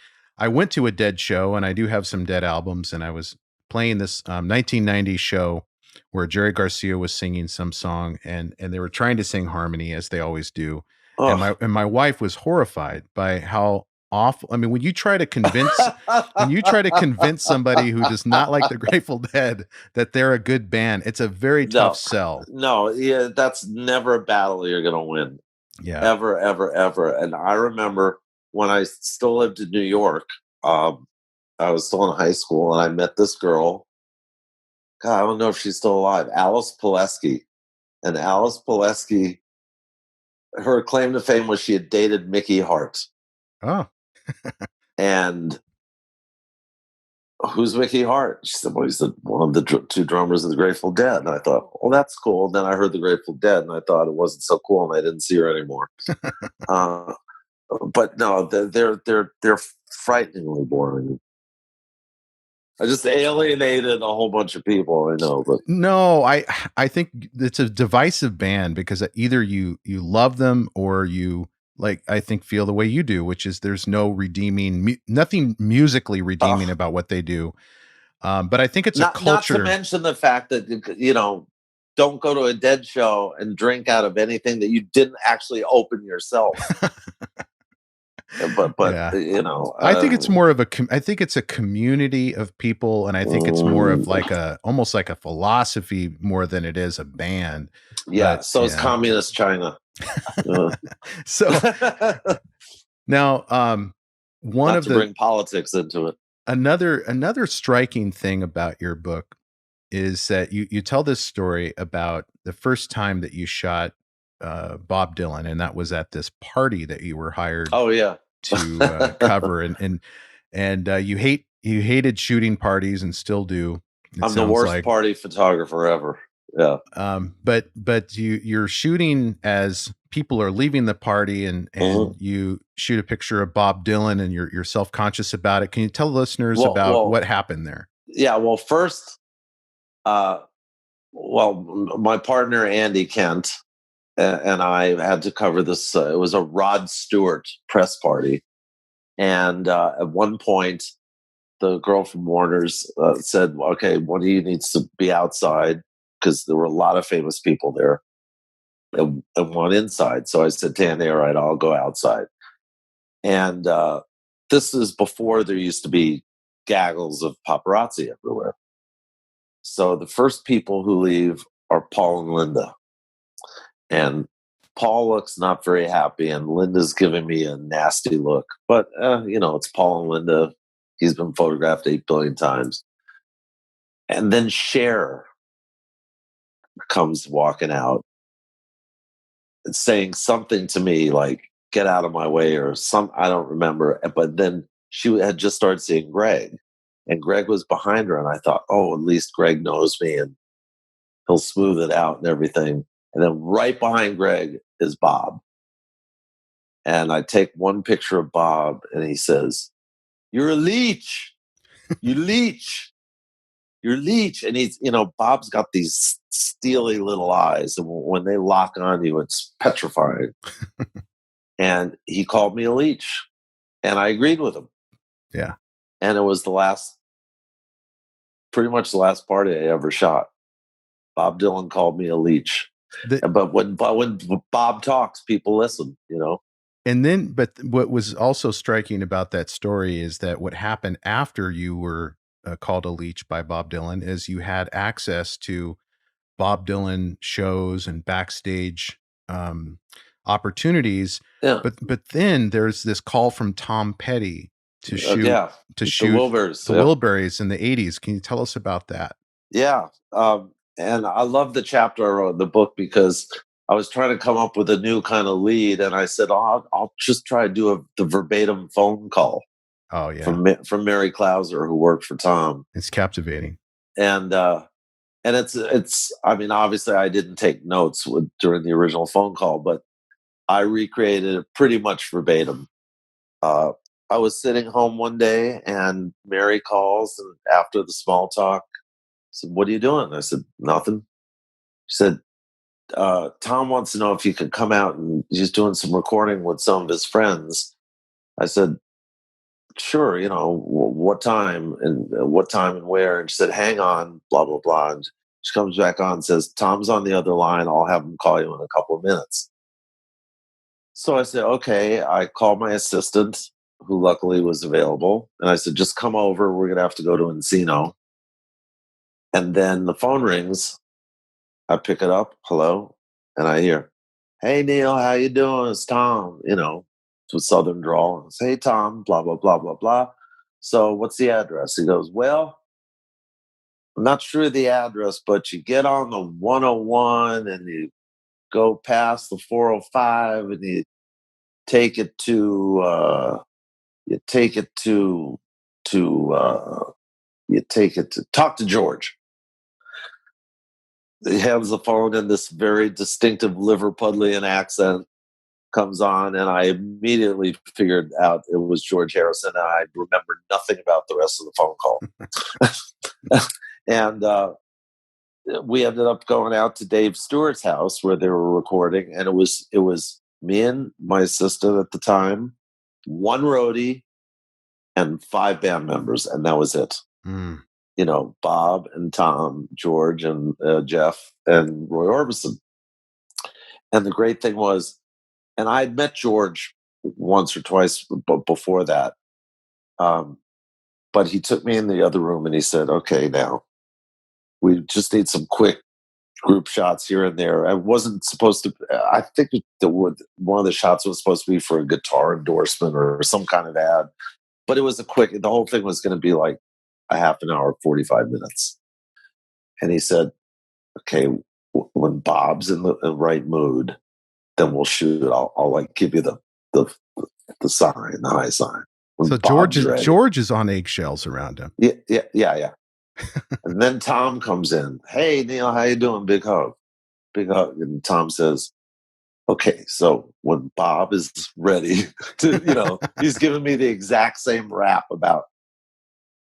Speaker 2: went to a Dead show, and I do have some Dead albums, and I was playing this 1990 show where Jerry Garcia was singing some song, and they were trying to sing harmony as they always do. Oh. And my wife was horrified by how awful. I mean, when you try to convince somebody who does not like the Grateful Dead that they're a good band, it's a very tough sell.
Speaker 1: No, yeah, that's never a battle you're going to win.
Speaker 2: Yeah,
Speaker 1: ever, ever, ever. And I remember when I still lived in New York, I was still in high school, and I met this girl. God, I don't know if she's still alive. Alice Pileski. And Alice Pileski, her claim to fame was she had dated Mickey Hart.
Speaker 2: Oh.
Speaker 1: And who's Mickey Hart? She said, well, he's one of the two drummers of the Grateful Dead. And I thought, well, that's cool. And then I heard the Grateful Dead, and I thought it wasn't so cool, and I didn't see her anymore. But no, they're frighteningly boring. I just alienated a whole bunch of people, I know, but
Speaker 2: no, I think it's a divisive band because either you love them or you, like, I think, feel the way you do, which is there's no nothing musically redeeming about what they do. But I think it's a culture.
Speaker 1: Not to mention the fact that, don't go to a Dead show and drink out of anything that you didn't actually open yourself. But yeah.
Speaker 2: I think it's more of I think it's a community of people, and I think it's more of like almost like a philosophy more than it is a band.
Speaker 1: Yeah. But, so is communist China.
Speaker 2: So now,
Speaker 1: bring politics into it.
Speaker 2: Another striking thing about your book is that you tell this story about the first time that you shot Bob Dylan, and that was at this party that you were hired.
Speaker 1: Oh yeah.
Speaker 2: To cover, and you hated shooting parties and still do.
Speaker 1: I'm the worst party photographer ever. Yeah.
Speaker 2: But you're shooting as people are leaving the party, and you shoot a picture of Bob Dylan, and you're self-conscious about it. Can you tell listeners about what happened there?
Speaker 1: Yeah. Well, first, my partner Andy Kent and I had to cover this. It was a Rod Stewart press party. And at one point, the girl from Warner's said, okay, one of you needs to be outside, because there were a lot of famous people there, and one inside. So I said to Andy, all right, I'll go outside. And this is before there used to be gaggles of paparazzi everywhere. So the first people who leave are Paul and Linda. And Paul looks not very happy, and Linda's giving me a nasty look. But, it's Paul and Linda. He's been photographed 8 billion times. And then Cher comes walking out and saying something to me like, get out of my way or some, I don't remember. But then she had just started seeing Greg, and Greg was behind her. And I thought, oh, at least Greg knows me and he'll smooth it out and everything. And then right behind Greg is Bob. And I take one picture of Bob and he says, "You're a leech. You leech. You're leech." And he's, Bob's got these steely little eyes. And when they lock on you, it's petrifying. And he called me a leech. And I agreed with him.
Speaker 2: Yeah.
Speaker 1: And it was pretty much the last party I ever shot. Bob Dylan called me a leech. But when Bob talks, people listen,
Speaker 2: And then, but what was also striking about that story is that what happened after you were called a leech by Bob Dylan is you had access to Bob Dylan shows and backstage opportunities.
Speaker 1: Yeah.
Speaker 2: But then there's this call from Tom Petty to shoot
Speaker 1: the Wilburys.
Speaker 2: The Wilburys in the 80s. Can you tell us about that?
Speaker 1: Yeah. And I love the chapter I wrote in the book because I was trying to come up with a new kind of lead, and I said, I'll just try to do the verbatim phone call.
Speaker 2: Oh yeah,
Speaker 1: from Mary Clouser, who worked for Tom.
Speaker 2: It's captivating,
Speaker 1: and it's. I mean, obviously, I didn't take notes during the original phone call, but I recreated it pretty much verbatim. I was sitting home one day, and Mary calls, and after the small talk, said, "What are you doing?" I said, "Nothing." She said, "Tom wants to know if you could come out, and he's doing some recording with some of his friends." I said, "Sure, what time and where?" And she said, "Hang on, blah, blah, blah." And she comes back on and says, "Tom's on the other line. I'll have him call you in a couple of minutes." So I said, okay. I called my assistant, who luckily was available. And I said, "Just come over. We're going to have to go to Encino." And then the phone rings. I pick it up. Hello. And I hear, "Hey, Neal, how you doing? It's Tom," to a Southern drawl. I say, "Hey, Tom, blah, blah, blah, blah, blah. So what's the address?" He goes, "Well, I'm not sure of the address, but you get on the 101 and you go past the 405 and you take it to, talk to George." He has the phone in this very distinctive Liverpudlian accent, comes on, and I immediately figured out it was George Harrison, and I remembered nothing about the rest of the phone call. And we ended up going out to Dave Stewart's house where they were recording, and it was me and my assistant at the time, one roadie, and 5 band members, and that was it.
Speaker 2: Mm.
Speaker 1: Bob and Tom, George and Jeff and Roy Orbison. And the great thing was, and I had met George once or twice before that, but he took me in the other room and he said, "Okay, now we just need some quick group shots here and there." I wasn't supposed to. I think one of the shots was supposed to be for a guitar endorsement or some kind of ad, but it was the whole thing was going to be like a half an hour, 45 minutes. And he said, "Okay, when Bob's in the right mood, then we'll shoot it. I'll like give you the sign, the high sign." When
Speaker 2: so George is on eggshells around him.
Speaker 1: Yeah. And then Tom comes in. "Hey, Neal, how you doing? Big hug. Big hug." And Tom says, "Okay, so when Bob is ready to, he's giving me the exact same rap about."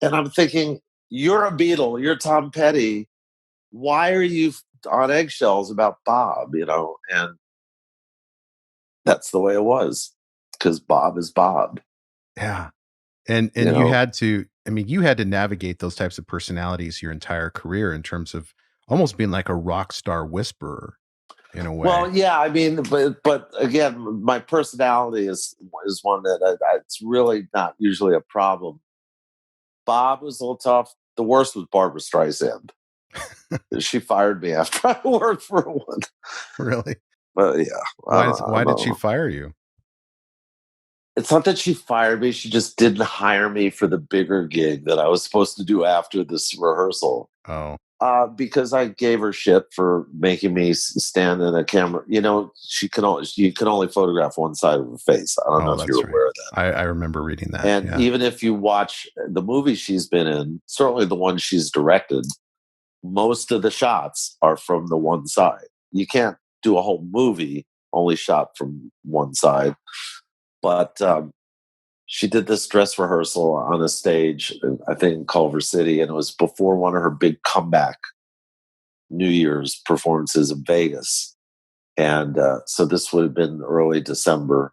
Speaker 1: And I'm thinking, you're a Beatle, you're Tom Petty. Why are you on eggshells about Bob? And that's the way it was, because Bob is Bob.
Speaker 2: Yeah. And you had to, you had to navigate those types of personalities your entire career in terms of almost being like a rock star whisperer in a way.
Speaker 1: Well, yeah, but again, my personality is one that it's really not usually a problem. Bob was a little tough. The worst was Barbra Streisand. She fired me after I worked for her one.
Speaker 2: Really?
Speaker 1: But yeah.
Speaker 2: Why did she fire you?
Speaker 1: It's not that she fired me. She just didn't hire me for the bigger gig that I was supposed to do after this rehearsal.
Speaker 2: Oh.
Speaker 1: Because I gave her shit for making me stand in a camera. You know, you can only photograph one side of her face. I don't know
Speaker 2: Oh,
Speaker 1: if
Speaker 2: that's
Speaker 1: you're
Speaker 2: right.
Speaker 1: aware of that.
Speaker 2: I remember reading that.
Speaker 1: And
Speaker 2: Yeah.
Speaker 1: even if you watch the movies she's been in, certainly the ones she's directed, most of the shots are from the one side. You can't do a whole movie only shot from one side. But she did this dress rehearsal on a stage, I think in Culver City, and it was before one of her big comeback New Year's performances in Vegas. And so this would have been early December.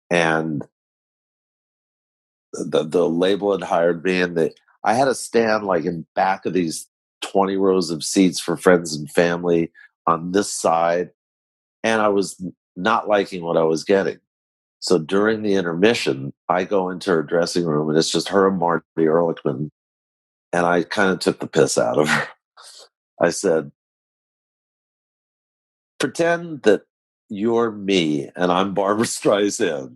Speaker 1: And the label had hired me, and I had to stand like in back of these 20 rows of seats for friends and family on this side. And I was not liking what I was getting. So during the intermission, I go into her dressing room, and it's just her and Marty Ehrlichman. And I kind of took the piss out of her. I said, pretend that you're me and I'm Barbra Streisand.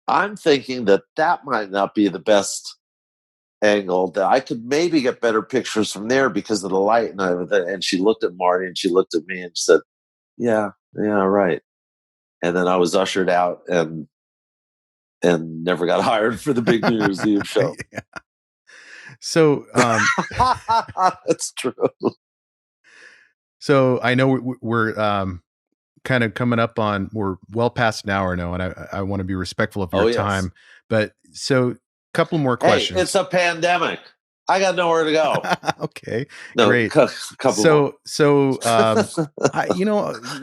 Speaker 1: I'm thinking that might not be the best angle, that I could maybe get better pictures from there because of the light and everything. And she looked at Marty and she looked at me and she said, yeah, right. And then I was ushered out and never got hired for the big New Year's Eve show.
Speaker 2: Yeah. So,
Speaker 1: it's true.
Speaker 2: So I know we're kind of coming up on, we're well past an hour now, and I want to be respectful of your time. But so, couple more questions.
Speaker 1: Hey, it's a pandemic. I got nowhere to go.
Speaker 2: Okay,
Speaker 1: no,
Speaker 2: great.
Speaker 1: Couple more.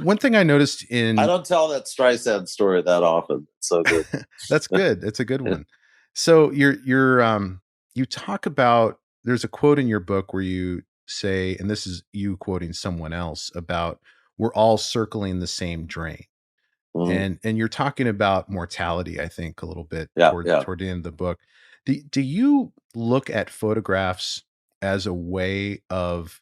Speaker 2: One thing I noticed
Speaker 1: I don't tell that Streisand story that often. It's so good.
Speaker 2: That's good. It's a good one. So you talk about, there's a quote in your book where you say, and this is you quoting someone else, about we're all circling the same drain. And you're talking about mortality, I think, a little bit toward the end of the book. Do you look at photographs as a way of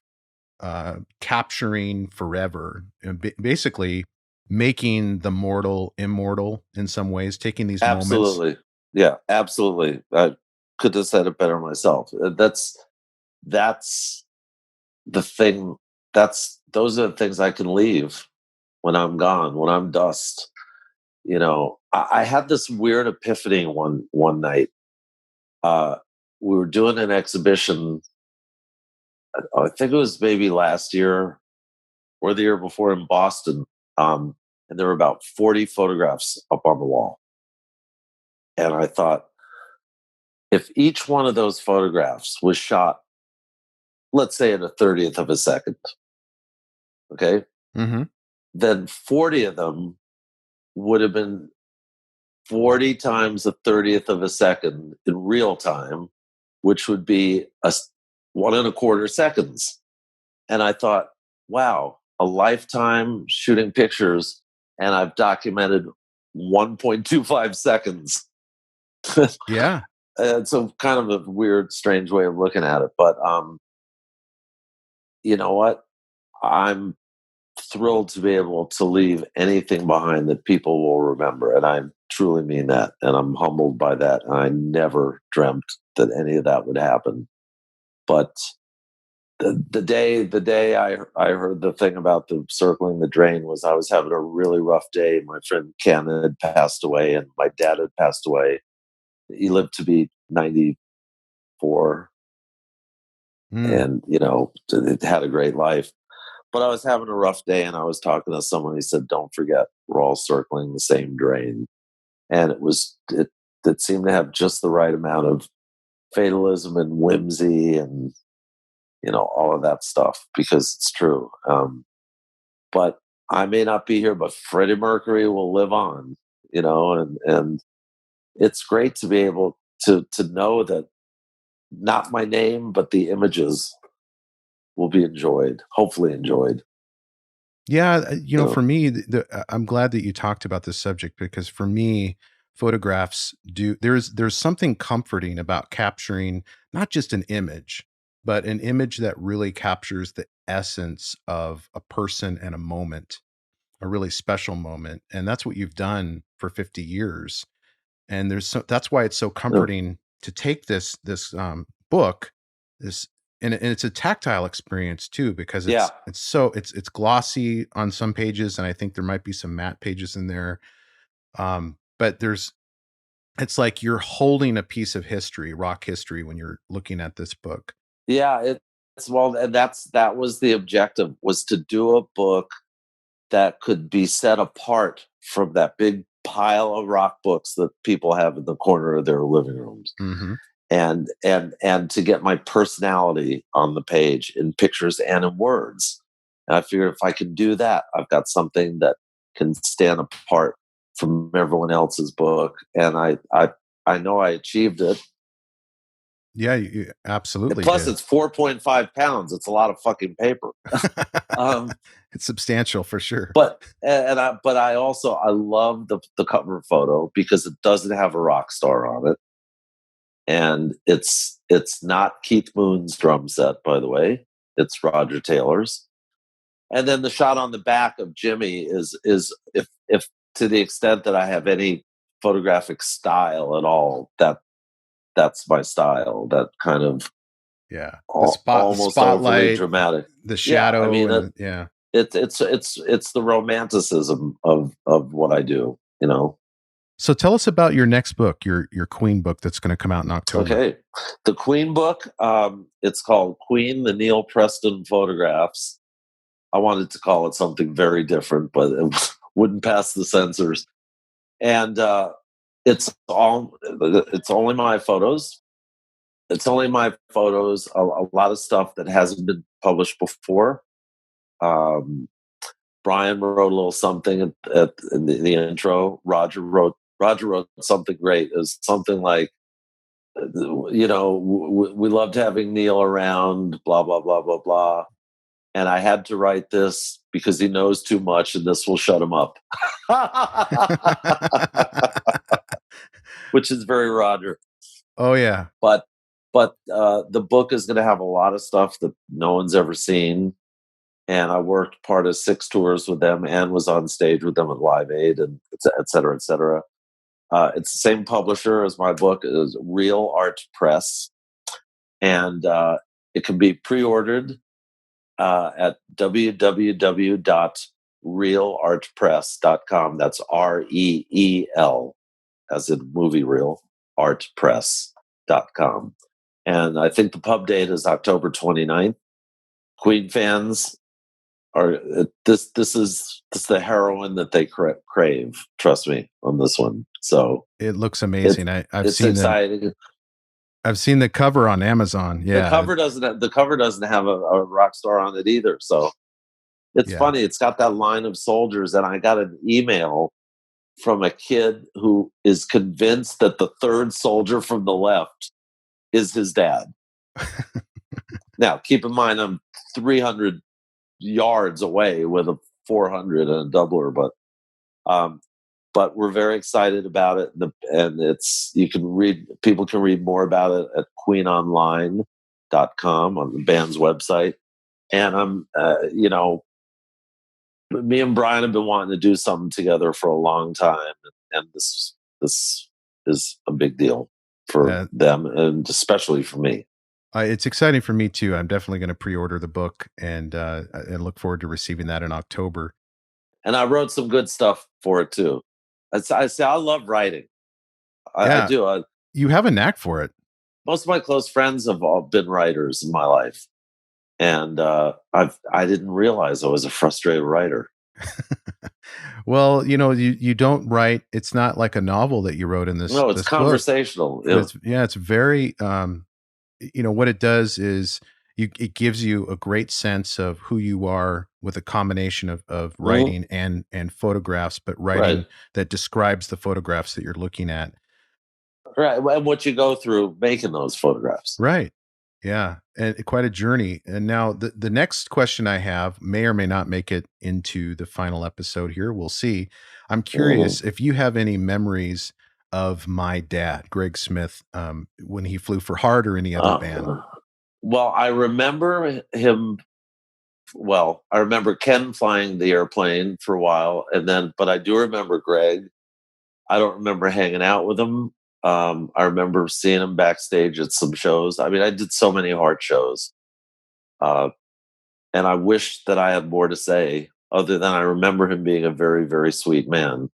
Speaker 2: capturing forever, and basically making the mortal immortal in some ways, taking these moments?
Speaker 1: Yeah, absolutely. I could have said it better myself. That's the thing. Those are the things I can leave when I'm gone, when I'm dust. You know, I had this weird epiphany one night. We were doing an exhibition. I think it was maybe last year or the year before in Boston. And there were about 40 photographs up on the wall. And I thought, if each one of those photographs was shot, let's say in a 30th of a second, okay, then 40 of them would have been 40 times a 30th of a second in real time, which would be 1.25 seconds. And I thought, wow, a lifetime shooting pictures, and I've documented 1.25 seconds.
Speaker 2: Yeah.
Speaker 1: It's a kind of a weird, strange way of looking at it. But you know what? I'm thrilled to be able to leave anything behind that people will remember. And I truly mean that. And I'm humbled by that. And I never dreamt that any of that would happen. But the day I heard the thing about the circling the drain was I was having a really rough day. My friend Ken had passed away and my dad had passed away. He lived to be 94. And, you know, it had a great life. But I was having a rough day and I was talking to someone who said, don't forget, we're all circling the same drain. And it seemed to have just the right amount of fatalism and whimsy and, you know, all of that stuff, because it's true. But I may not be here, but Freddie Mercury will live on, you know, and it's great to be able to know that not my name, but the images will be enjoyed, hopefully enjoyed.
Speaker 2: Yeah, you know, for me, I'm glad that you talked about this subject, because for me, photographs there's something comforting about capturing not just an image, but an image that really captures the essence of a person and a moment, a really special moment. And that's what you've done for 50 years. And that's why it's so comforting to take this book, this and it's a tactile experience too, because
Speaker 1: Yeah.
Speaker 2: it's glossy on some pages, and I think there might be some matte pages in there. But it's like you're holding a piece of history, rock history, when you're looking at this book.
Speaker 1: Yeah, it's well, and that was the objective, was to do a book that could be set apart from that big pile of rock books that people have in the corner of their living rooms.
Speaker 2: Mm-hmm.
Speaker 1: And to get my personality on the page in pictures and in words. And I figured if I can do that, I've got something that can stand apart from everyone else's book. And I know I achieved it.
Speaker 2: Yeah, you absolutely
Speaker 1: Plus,
Speaker 2: did.
Speaker 1: it's 4.5 pounds. It's a lot of fucking paper.
Speaker 2: It's substantial for sure.
Speaker 1: But I also I love the cover photo because it doesn't have a rock star on it, and it's not Keith Moon's drum set, by the way. It's Roger Taylor's. And then the shot on the back of Jimmy is if to the extent that I have any photographic style at all, that's my style. That kind of almost overly
Speaker 2: spotlight,
Speaker 1: dramatic,
Speaker 2: the shadow.
Speaker 1: Yeah, I mean, it's the romanticism of what I do, you know.
Speaker 2: So tell us about your next book, your Queen book that's going to come out in October.
Speaker 1: Okay, the Queen book. It's called Queen: The Neal Preston Photographs. I wanted to call it something very different, but it wouldn't pass the censors. And it's only my photos. It's only my photos. A lot of stuff that hasn't been published before. Bryan wrote a little something in the intro. Roger wrote something great. It was something like, you know, we loved having Neal around, blah, blah, blah, blah, blah. And I had to write this because he knows too much and this will shut him up. Which is very Roger.
Speaker 2: Oh, yeah.
Speaker 1: But the book is going to have a lot of stuff that no one's ever seen. And I worked part of 6 tours with them and was on stage with them at Live Aid, and et cetera, et cetera. It's the same publisher as my book, is Real Art Press. And it can be pre-ordered at www.realartpress.com. That's REEL, as in movie reel, artpress.com. And I think the pub date is October 29th. Queen fans are this is the heroine that they crave. Trust me on this one. So
Speaker 2: it looks amazing. I've seen
Speaker 1: exciting.
Speaker 2: I've seen the cover on Amazon. Yeah,
Speaker 1: the cover doesn't have a rock star on it either. So it's funny. It's got that line of soldiers, and I got an email from a kid who is convinced that the third soldier from the left is his dad. Now, keep in mind, I'm 300 yards away with a 400 and a doubler, but we're very excited about it, and people can read more about it at queenonline.com on the band's website. And I'm me and Bryan have been wanting to do something together for a long time, and this is a big deal for them, and especially for me.
Speaker 2: It's exciting for me too. I'm definitely going to pre-order the book and look forward to receiving that in October.
Speaker 1: And I wrote some good stuff for it too. I love writing. I do.
Speaker 2: You have a knack for it.
Speaker 1: Most of my close friends have all been writers in my life, and I didn't realize I was a frustrated writer.
Speaker 2: Well, you don't write. It's not like a novel that you wrote in this.
Speaker 1: No, it's conversational.
Speaker 2: It's very. What it does is it gives you a great sense of who you are with a combination of writing and photographs, but writing that describes the photographs that you're looking at.
Speaker 1: Right. And what you go through making those photographs.
Speaker 2: Right. Yeah. And quite a journey. And now the next question I have may or may not make it into the final episode here. We'll see. I'm curious if you have any memories of my dad, Greg Smith, when he flew for Heart or any other band.
Speaker 1: Well, I remember him. Well, I remember Ken flying the airplane for a while, but I do remember Greg. I don't remember hanging out with him. I remember seeing him backstage at some shows. I mean, I did so many Heart shows. And I wish that I had more to say, other than I remember him being a very, very sweet man.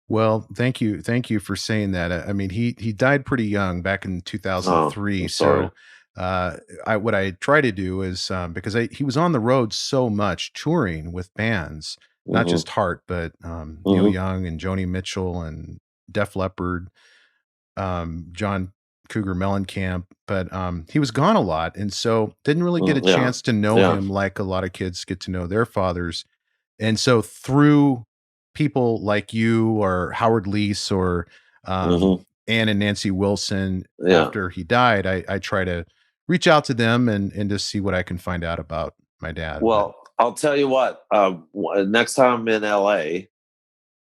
Speaker 2: Well, thank you for saying that. I mean, he died pretty young back in
Speaker 1: Oh,
Speaker 2: 2003.
Speaker 1: I'm sorry.
Speaker 2: So, what I try to do is because he was on the road so much touring with bands, not
Speaker 1: Hmm.
Speaker 2: just Heart, but Neil
Speaker 1: Hmm.
Speaker 2: Young and Joni Mitchell and Def Leppard, John Cougar Mellencamp. But he was gone a lot, and so didn't really get a
Speaker 1: Yeah.
Speaker 2: chance to know
Speaker 1: Yeah.
Speaker 2: him like a lot of kids get to know their fathers. And so through people like you or Howard Leese or
Speaker 1: Hmm.
Speaker 2: Ann and Nancy Wilson,
Speaker 1: Yeah.
Speaker 2: after he died, I try to reach out to them and just see what I can find out about my dad. But
Speaker 1: Well, I'll tell you what. Next time I'm in LA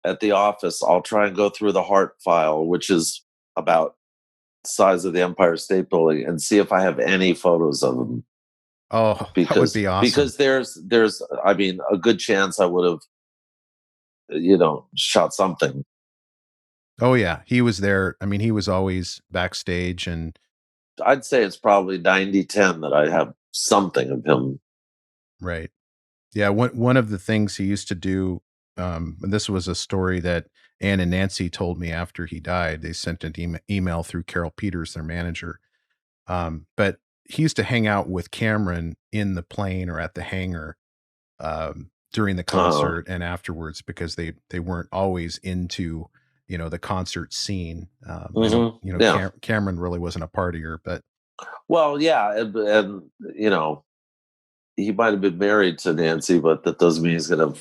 Speaker 1: at the office, I'll try and go through the Heart file, which is about the size of the Empire State Building, and see if I have any photos of him.
Speaker 2: oh, that would
Speaker 1: Because
Speaker 2: be awesome.
Speaker 1: because there's I mean, a good chance I would have shot something.
Speaker 2: Oh yeah, he was there. I mean, he was always backstage and
Speaker 1: I'd say it's probably 90-10 that I have something of him.
Speaker 2: right. Yeah, one of the things he used to do, and this was a story that Ann and Nancy told me after he died. They sent an email through Carol Peters, their manager. But he used to hang out with Cameron in the plane or at the hangar during the
Speaker 1: Uh,
Speaker 2: concert and afterwards because they weren't always into the concert scene. I know
Speaker 1: yeah.
Speaker 2: Cameron really wasn't a partier, but
Speaker 1: Well, yeah, and he might have been married to Nancy, but that doesn't mean he's going to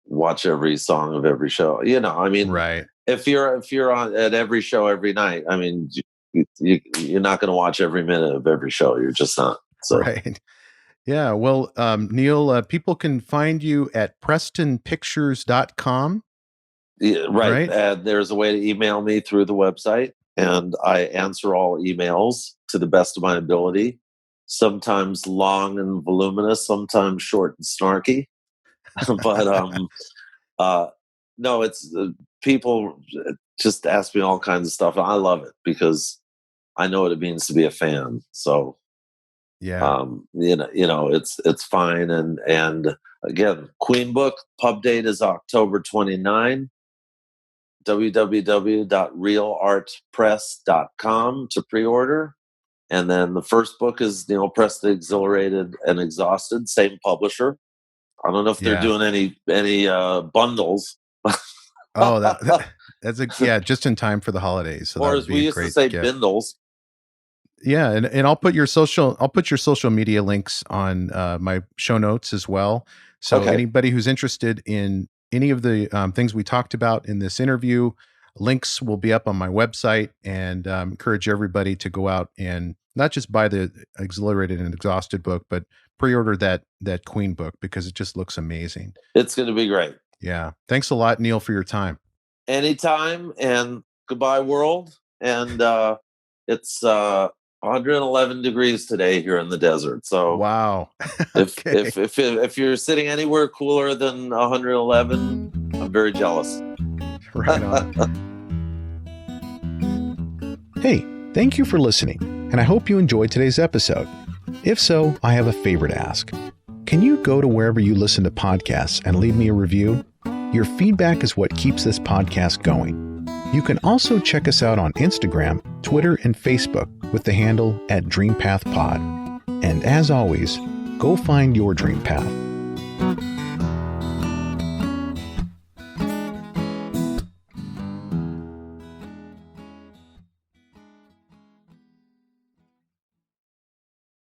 Speaker 1: watch every song of every show. I mean,
Speaker 2: right,
Speaker 1: if you're on at every show every night, I mean, you're not going to watch every minute of every show. You're just not. So
Speaker 2: right. Yeah. Well, Neal, people can find you at prestonpictures.com,
Speaker 1: yeah, right.
Speaker 2: right?
Speaker 1: And there's a way to email me through the website, and I answer all emails to the best of my ability. Sometimes long and voluminous, sometimes short and snarky. But uh, no, it's people just ask me all kinds of stuff, and I love it because I know what it means to be a fan. So
Speaker 2: Yeah.
Speaker 1: it's fine. And again, Queen Book pub date is October 29. www.realartpress.com to pre-order. And then the first book is Neal Preston, Exhilarated and Exhausted, same publisher. I don't know if they're
Speaker 2: Yeah.
Speaker 1: doing any bundles.
Speaker 2: Oh, that's just in time for the holidays. So that
Speaker 1: Or
Speaker 2: would
Speaker 1: as
Speaker 2: be
Speaker 1: we
Speaker 2: a
Speaker 1: used to
Speaker 2: great
Speaker 1: say,
Speaker 2: gift.
Speaker 1: bindles.
Speaker 2: Yeah, and I'll put your social media links on my show notes as well. So
Speaker 1: Okay.
Speaker 2: anybody who's interested in any of the things we talked about in this interview, links will be up on my website, and encourage everybody to go out and not just buy the Exhilarated and Exhausted book, but pre-order that Queen book because it just looks amazing.
Speaker 1: It's going to be great.
Speaker 2: Yeah, thanks a lot, Neal, for your time.
Speaker 1: Anytime, and goodbye, world. And it's 111 degrees today here in the desert. So
Speaker 2: Wow.
Speaker 1: if
Speaker 2: Okay.
Speaker 1: if you're sitting anywhere cooler than 111, I'm very jealous.
Speaker 2: Right on. Hey, thank you for listening, and I hope you enjoyed today's episode. If so, I have a favor to ask. Can you go to wherever you listen to podcasts and leave me a review? Your feedback is what keeps this podcast going. You can also check us out on Instagram, Twitter, and Facebook with the handle @DreamPathPod. And as always, go find your dream path.